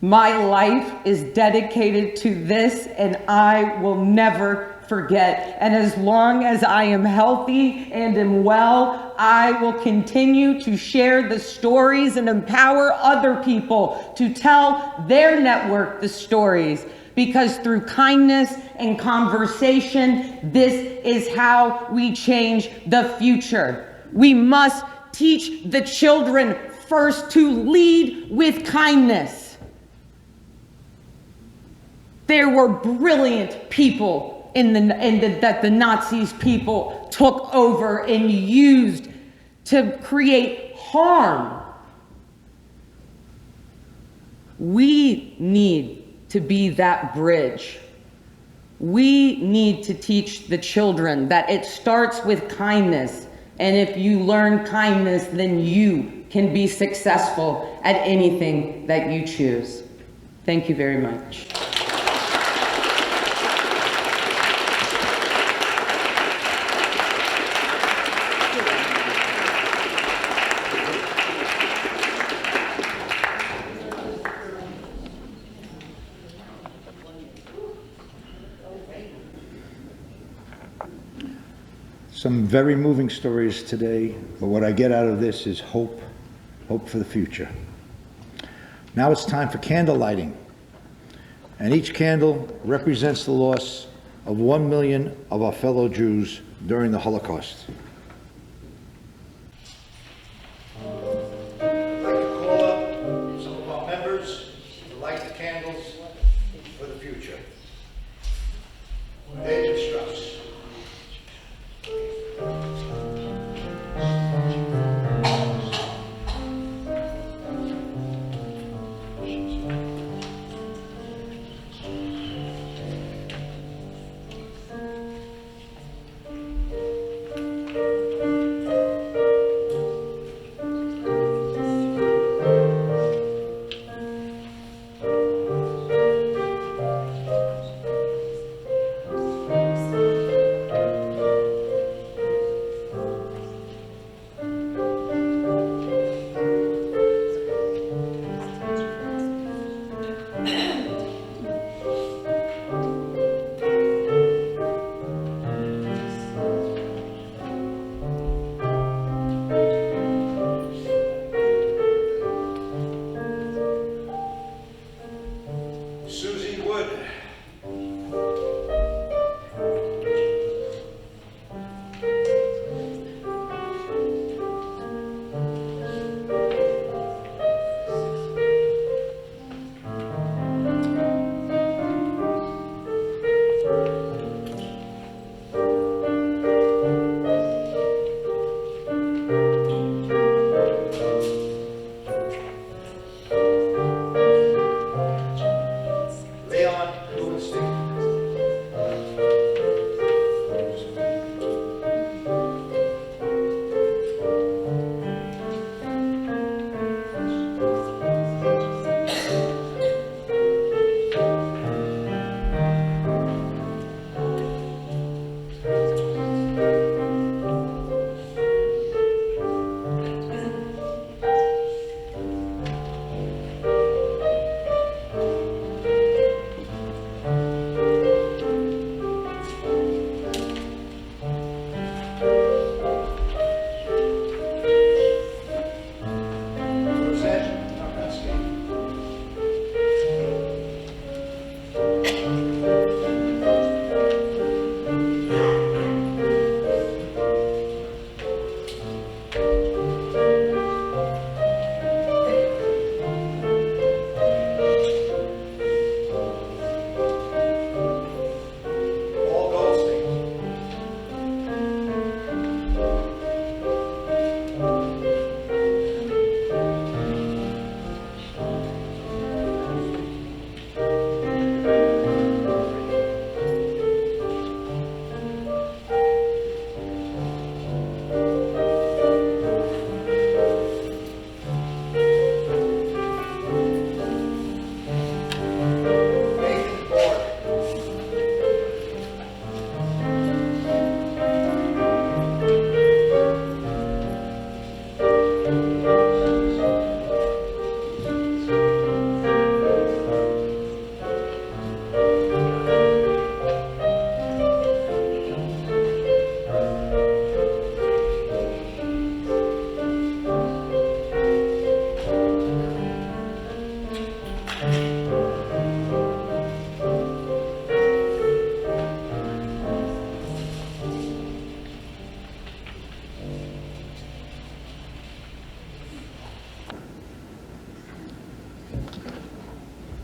my life is dedicated to this, and I will never forget. And as long as I am healthy and am well, I will continue to share the stories and empower other people to tell their network the stories. Because through kindness and conversation, this is how we change the future. We must teach the children first to lead with kindness. There were brilliant people that the Nazis people took over and used to create harm. We need to be that bridge. We need to teach the children that it starts with kindness. And if you learn kindness, then you can be successful at anything that you choose. Thank you very much. Some very moving stories today, but what I get out of this is hope for the future. Now it's time for candle lighting, and each candle represents the loss of 1 million of our fellow Jews during the Holocaust. I'd like to call up some of our members to light the candles for the future. David Strauss.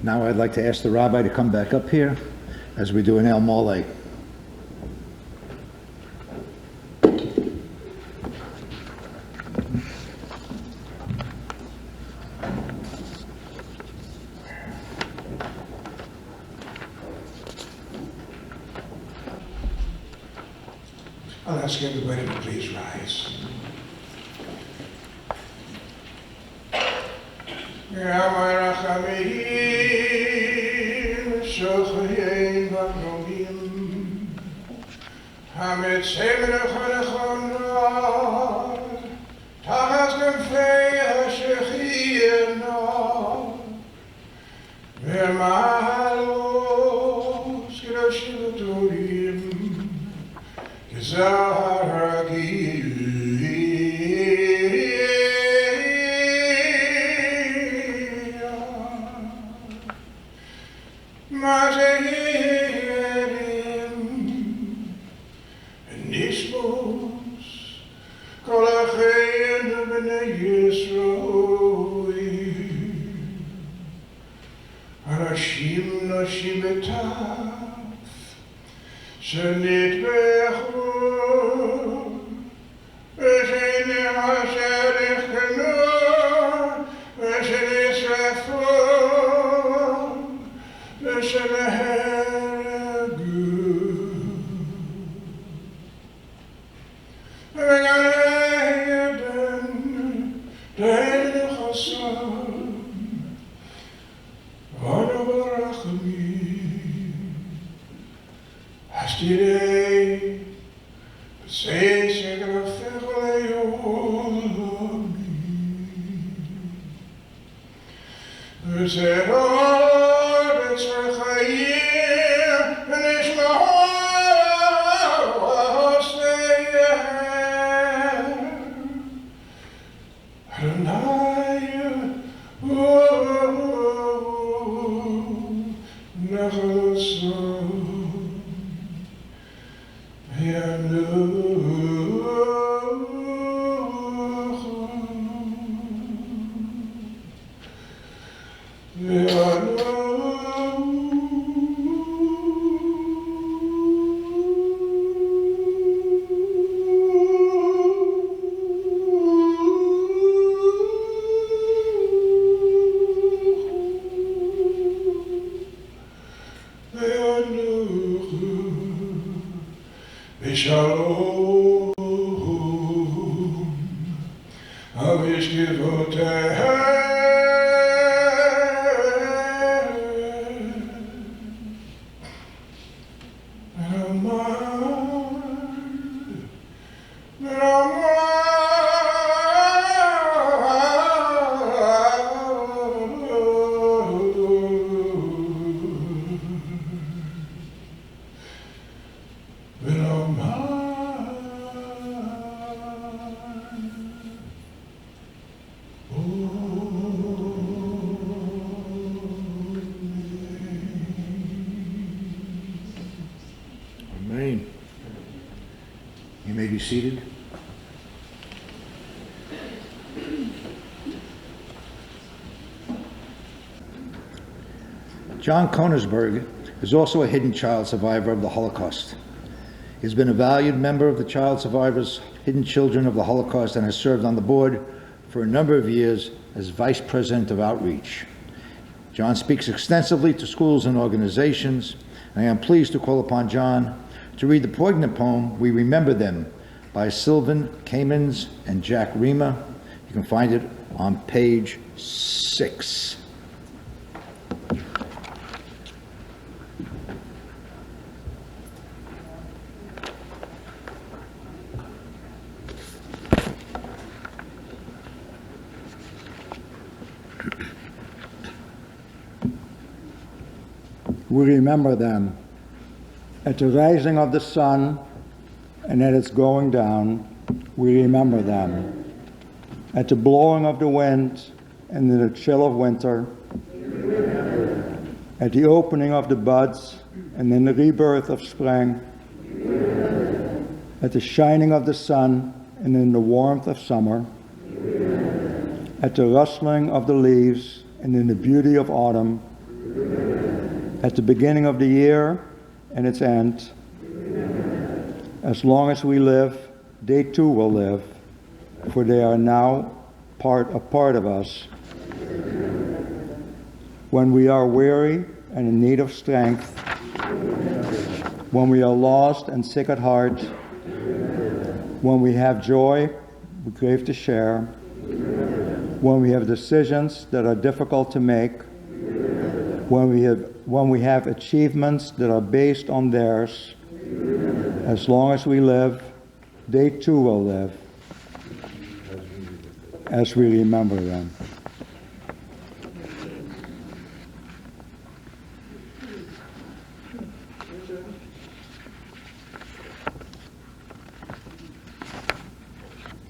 Now I'd like to ask the rabbi to come back up here as we do an El Mole. I'll ask everybody to please rise. You may be seated. John Koenigsberg is also a hidden child survivor of the Holocaust. He has been a valued member of the Child Survivors Hidden Children of the Holocaust and has served on the board for a number of years as Vice President of Outreach. John speaks extensively to schools and organizations, and I am pleased to call upon John to read the poignant poem, We Remember Them, by Sylvan Kamens and Jack Rima. You can find it on page 6. We remember them. At the rising of the sun and at its going down, we remember them. At the blowing of the wind and in the chill of winter, at the opening of the buds and in the rebirth of spring, at the shining of the sun and in the warmth of summer, at the rustling of the leaves and in the beauty of autumn, at the beginning of the year and its end. As long as we live, they too will live, for they are now a part of us. When we are weary and in need of strength, when we are lost and sick at heart, when we have joy we crave to share, when we have decisions that are difficult to make, when we have achievements that are based on theirs, as long as we live, they too will live, as we remember them.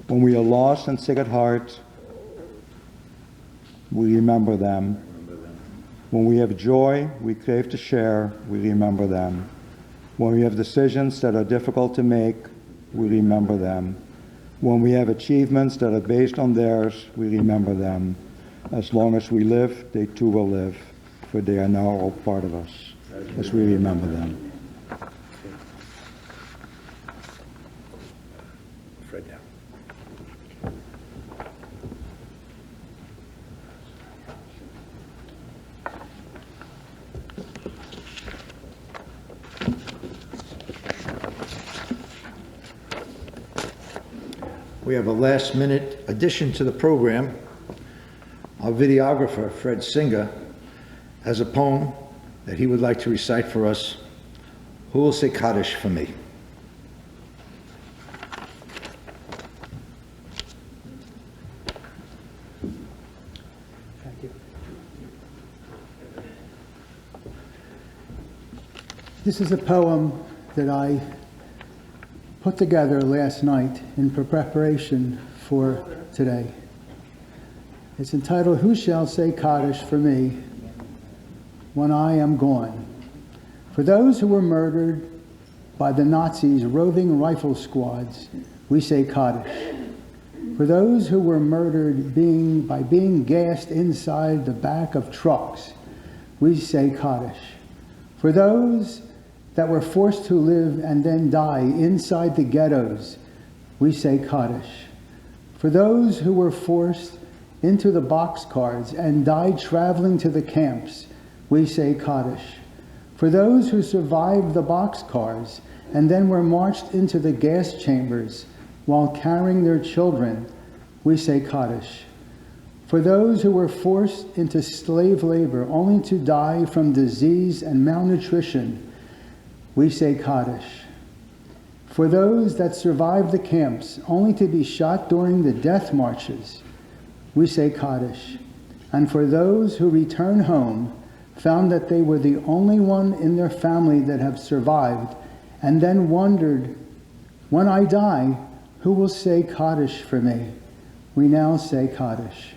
When we are lost and sick at heart, we remember them. When we have joy we crave to share, we remember them. When we have decisions that are difficult to make, we remember them. When we have achievements that are based on theirs, we remember them. As long as we live, they too will live, for they are now all part of us, as we remember them. Fred down. We have a last-minute addition to the program. Our videographer, Fred Singer, has a poem that he would like to recite for us. Who will say Kaddish for me? Thank you. This is a poem that I put together last night in preparation for today. It's entitled, Who Shall Say Kaddish for Me When I Am Gone? For those who were murdered by the Nazis' roving rifle squads, we say Kaddish. For those who were murdered by being gassed inside the back of trucks, we say Kaddish. For those that were forced to live and then die inside the ghettos, we say Kaddish. For those who were forced into the boxcars and died traveling to the camps, we say Kaddish. For those who survived the boxcars and then were marched into the gas chambers while carrying their children, we say Kaddish. For those who were forced into slave labor only to die from disease and malnutrition, we say Kaddish. For those that survived the camps only to be shot during the death marches, we say Kaddish. And for those who return home, found that they were the only one in their family that have survived, and then wondered, when I die, who will say Kaddish for me? We now say Kaddish.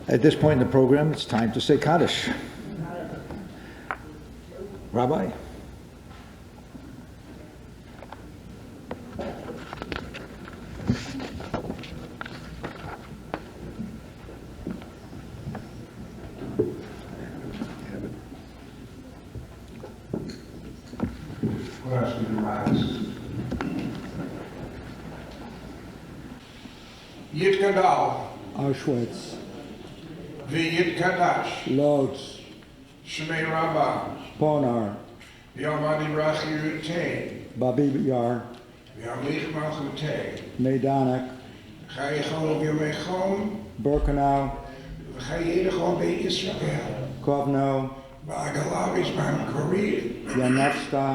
At this point in the program, it's time to say Kaddish. Rabbi? Yitkadal, Auschwitz, V'yitkadash, Lodz, Shmei Rabbah, Ponar, V'yamadi Rachi Raton, Babi Yar, V'yamlich Malchutei, Meidanek, Chayechon V'yomechon, Birkenau, V'chayedechon B'Yisrael, Kovno, V'agalavish B'am Korih, Yanevska,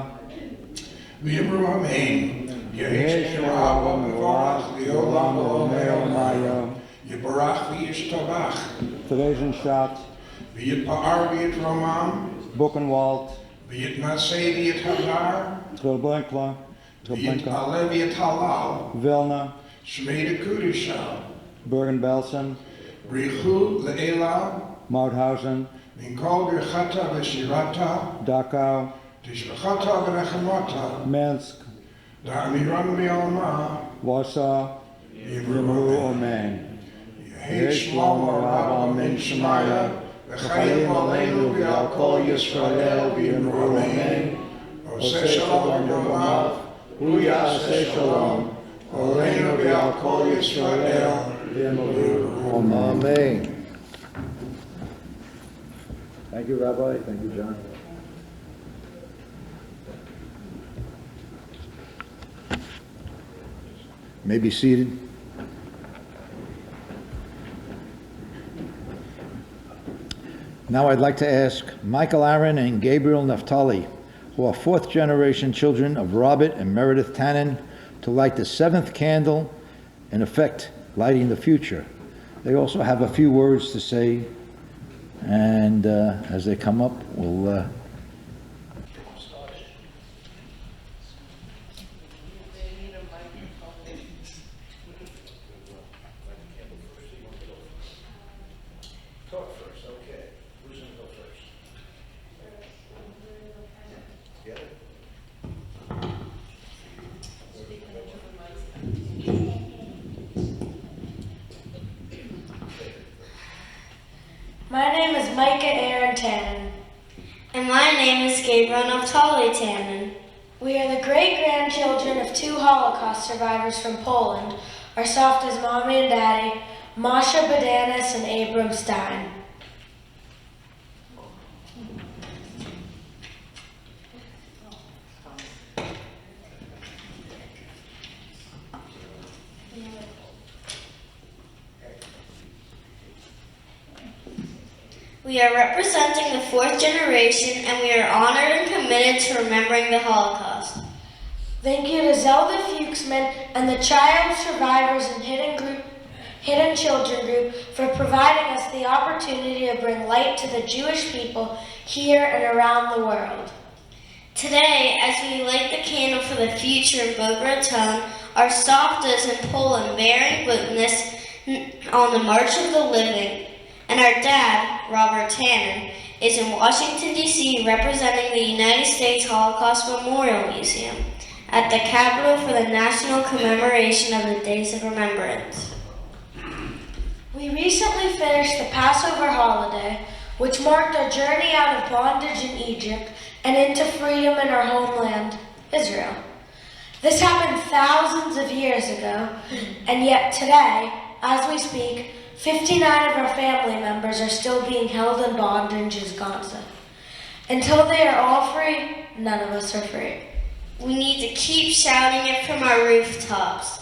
V'yimru Amen, Yeheshem Rabba Mevorach, V'yolam V'omeo Mayo, Yibarach V'yishtabach, Theresienstadt, V'yitpa'ar V'yitromam, Buchenwald, V'yitnaseh V'yithadar, Treblinka, V'yitpaleh V'yithalal, Vilna, Shmei Kudisha, Bergen-Belsen, Brichu Le'ela, Mauthausen, Minkol Birchata V'shirata, Dachau, תשלחתה ורחמתה, Mensk, להעמירם מעלמה, Warsaw, Yemru, Amen. יהי שלום הרב אמן שמיה, וחיים עלינו ועל כל ישראל ויאמרו אמן. עושה שלום יומיו, הוא יעשה שלום, עלינו ועל כל ישראל ויאמרו אמן. Amen. Thank you, Rabbi. Thank you, John. May be seated. Now I'd like to ask Michael Aaron and Gabriel Naftali, who are fourth-generation children of Robert and Meredith Tannen, to light the seventh candle, in effect, lighting the future. They also have a few words to say, and as they come up, we'll My name is Micah Aaron Tannen. And my name is Gabriel Naftali Tannen. We are the great-grandchildren of two Holocaust survivors from Poland, our soft as mommy and daddy, Masha Badanis and Abram Stein. We are representing the fourth generation, and we are honored and committed to remembering the Holocaust. Thank you to Zelda Fuchsman and the Child Survivors and Hidden Children Group for providing us the opportunity to bring light to the Jewish people here and around the world. Today, as we light the candle for the future in Boca Raton, our softas in Poland bearing witness on the March of the Living, and our dad, Robert Tannen, is in Washington, D.C. representing the United States Holocaust Memorial Museum at the Capitol for the National Commemoration of the Days of Remembrance. We recently finished the Passover holiday, which marked our journey out of bondage in Egypt and into freedom in our homeland, Israel. This happened thousands of years ago, and yet today, as we speak, 59 of our family members are still being held in bondage in Gaza. Until they are all free, none of us are free. We need to keep shouting it from our rooftops.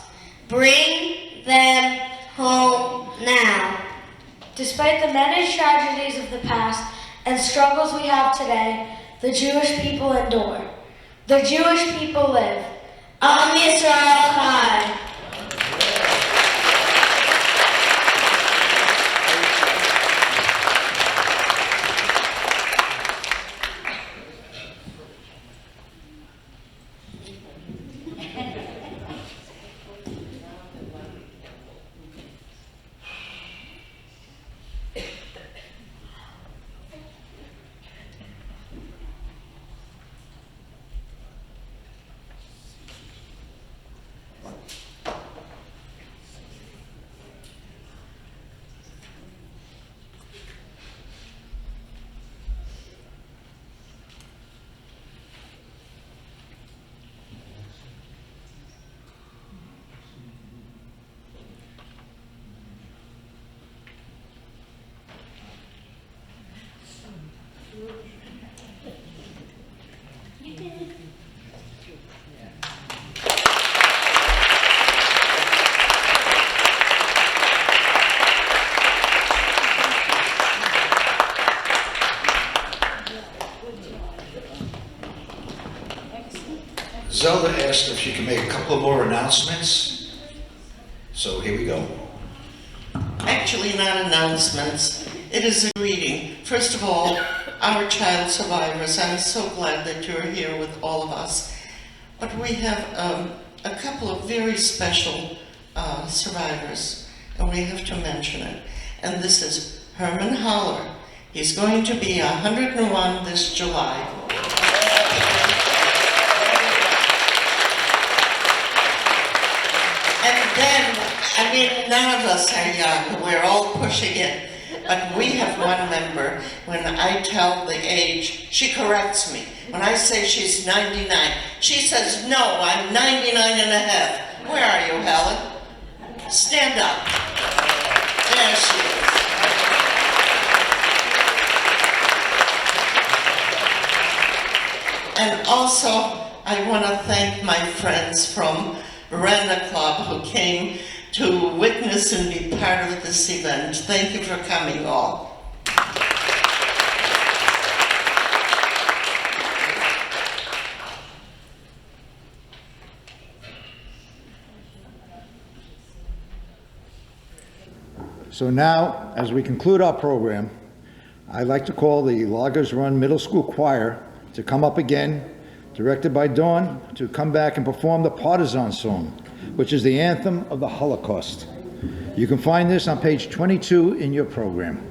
Bring them home now. Despite the many tragedies of the past and struggles we have today, the Jewish people endure. The Jewish people live. Am Yisrael Chai. Zelda asked if she can make a couple more announcements. So here we go. Actually, not announcements. It is a greeting. First of all, our child survivors, I'm so glad that you're here with all of us. But we have a couple of very special survivors, and we have to mention it. And this is Herman Holler. He's going to be 101 this July. And then, I mean, none of us are young, we're all pushing it. But we have one member, when I tell the age, she corrects me. When I say she's 99, she says, no, I'm 99 and a half. Where are you, Helen? Stand up. There she is. And also, I want to thank my friends from Veranda Club who came to witness and be part of this event. Thank you for coming all. So now, as we conclude our program, I'd like to call the Loggers Run Middle School Choir to come up again, directed by Dawn, to come back and perform the Partisan Song, which is the anthem of the Holocaust. You can find this on page 22 in your program.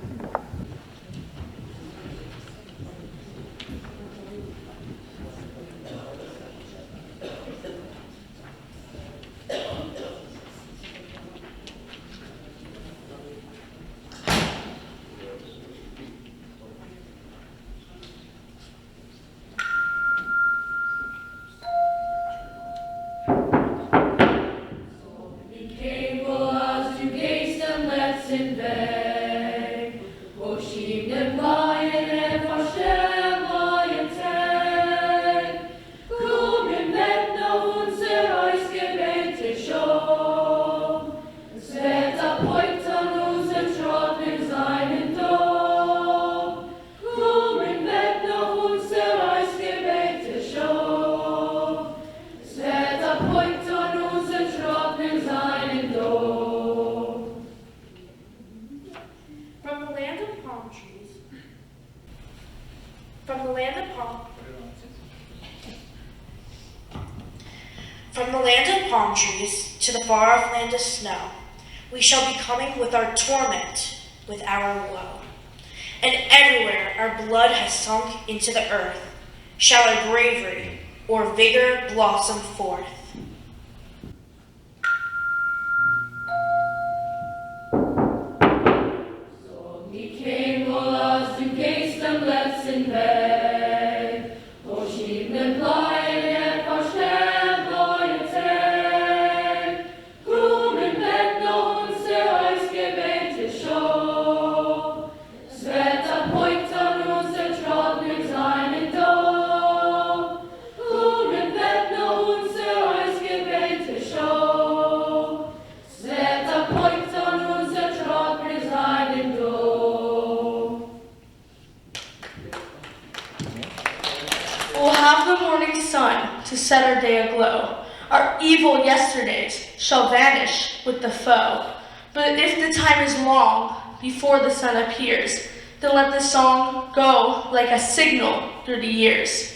From the land of palm trees to the far-off land of snow, we shall be coming with our torment, with our woe. And everywhere our blood has sunk into the earth, shall our bravery or vigor blossom forth. Så vi came oss du geistem letsen väg, och skibnen plejen förstämd och en täg. Kromen vett någon se höjske väg till sjå, svetta pojktan och se trådning seinen då. Kromen vett någon se höjske väg till sjå, svetta pojktan och se trådning seinen då. We'll have the morning sun to set our day aglow. Our evil yesterdays shall vanish with the foe. But if the time is long before the sun appears, then let the song go like a signal through the years.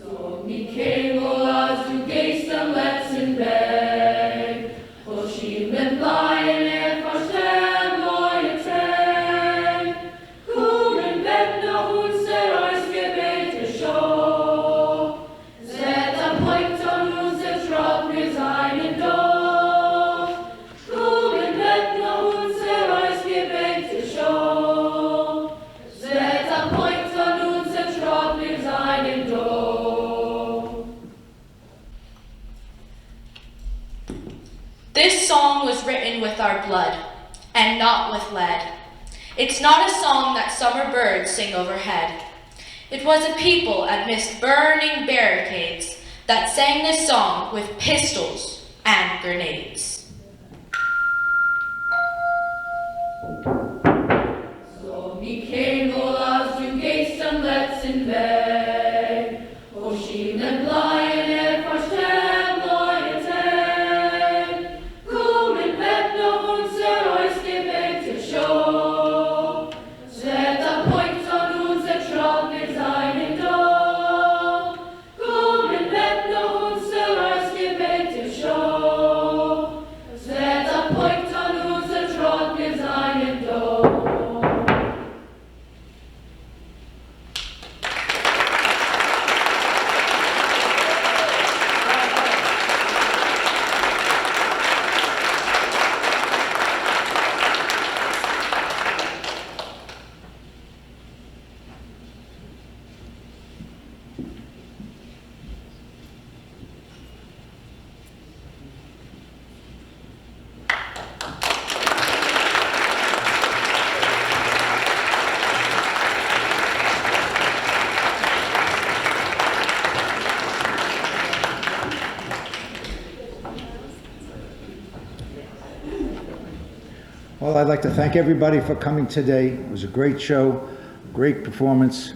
Så vi came oss du geistem letsen väg, och skibnen plejen förstämd och en täg. Kromen vett någon se höjske väg till sjå, svetta pojktan och se trådning seinen då. Kromen vett någon se höjske väg till sjå, svetta pojktan och se trådning seinen då. This song was written with our blood, and not with lead. It's not a song that summer birds sing overhead. It was a people amidst burning barricades that sang this song with pistols and grenades. Så vi came oss du geistem letsen väg, och skibnen plejen förstämd och en täg. Kromen vett någon se höjske väg till sjå, svetta pojktan och se trådning seinen då. Kromen vett någon se höjske väg till sjå, svetta pojktan och se trådning seinen då. I'd like to thank everybody for coming today. It was a great show, great performance.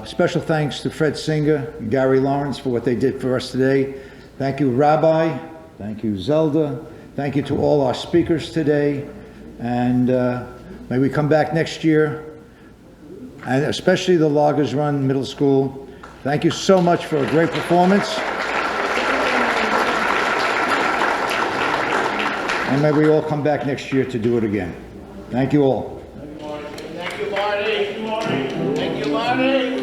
Special thanks to Fred Singer and Gary Lawrence for what they did for us today. Thank you, Rabbi. Thank you, Zelda. Thank you to all our speakers today. And may we come back next year, and especially the Loggers Run Middle School. Thank you so much for a great performance. And may we all come back next year to do it again. Thank you all. Thank you, Marty. Thank you, Marty.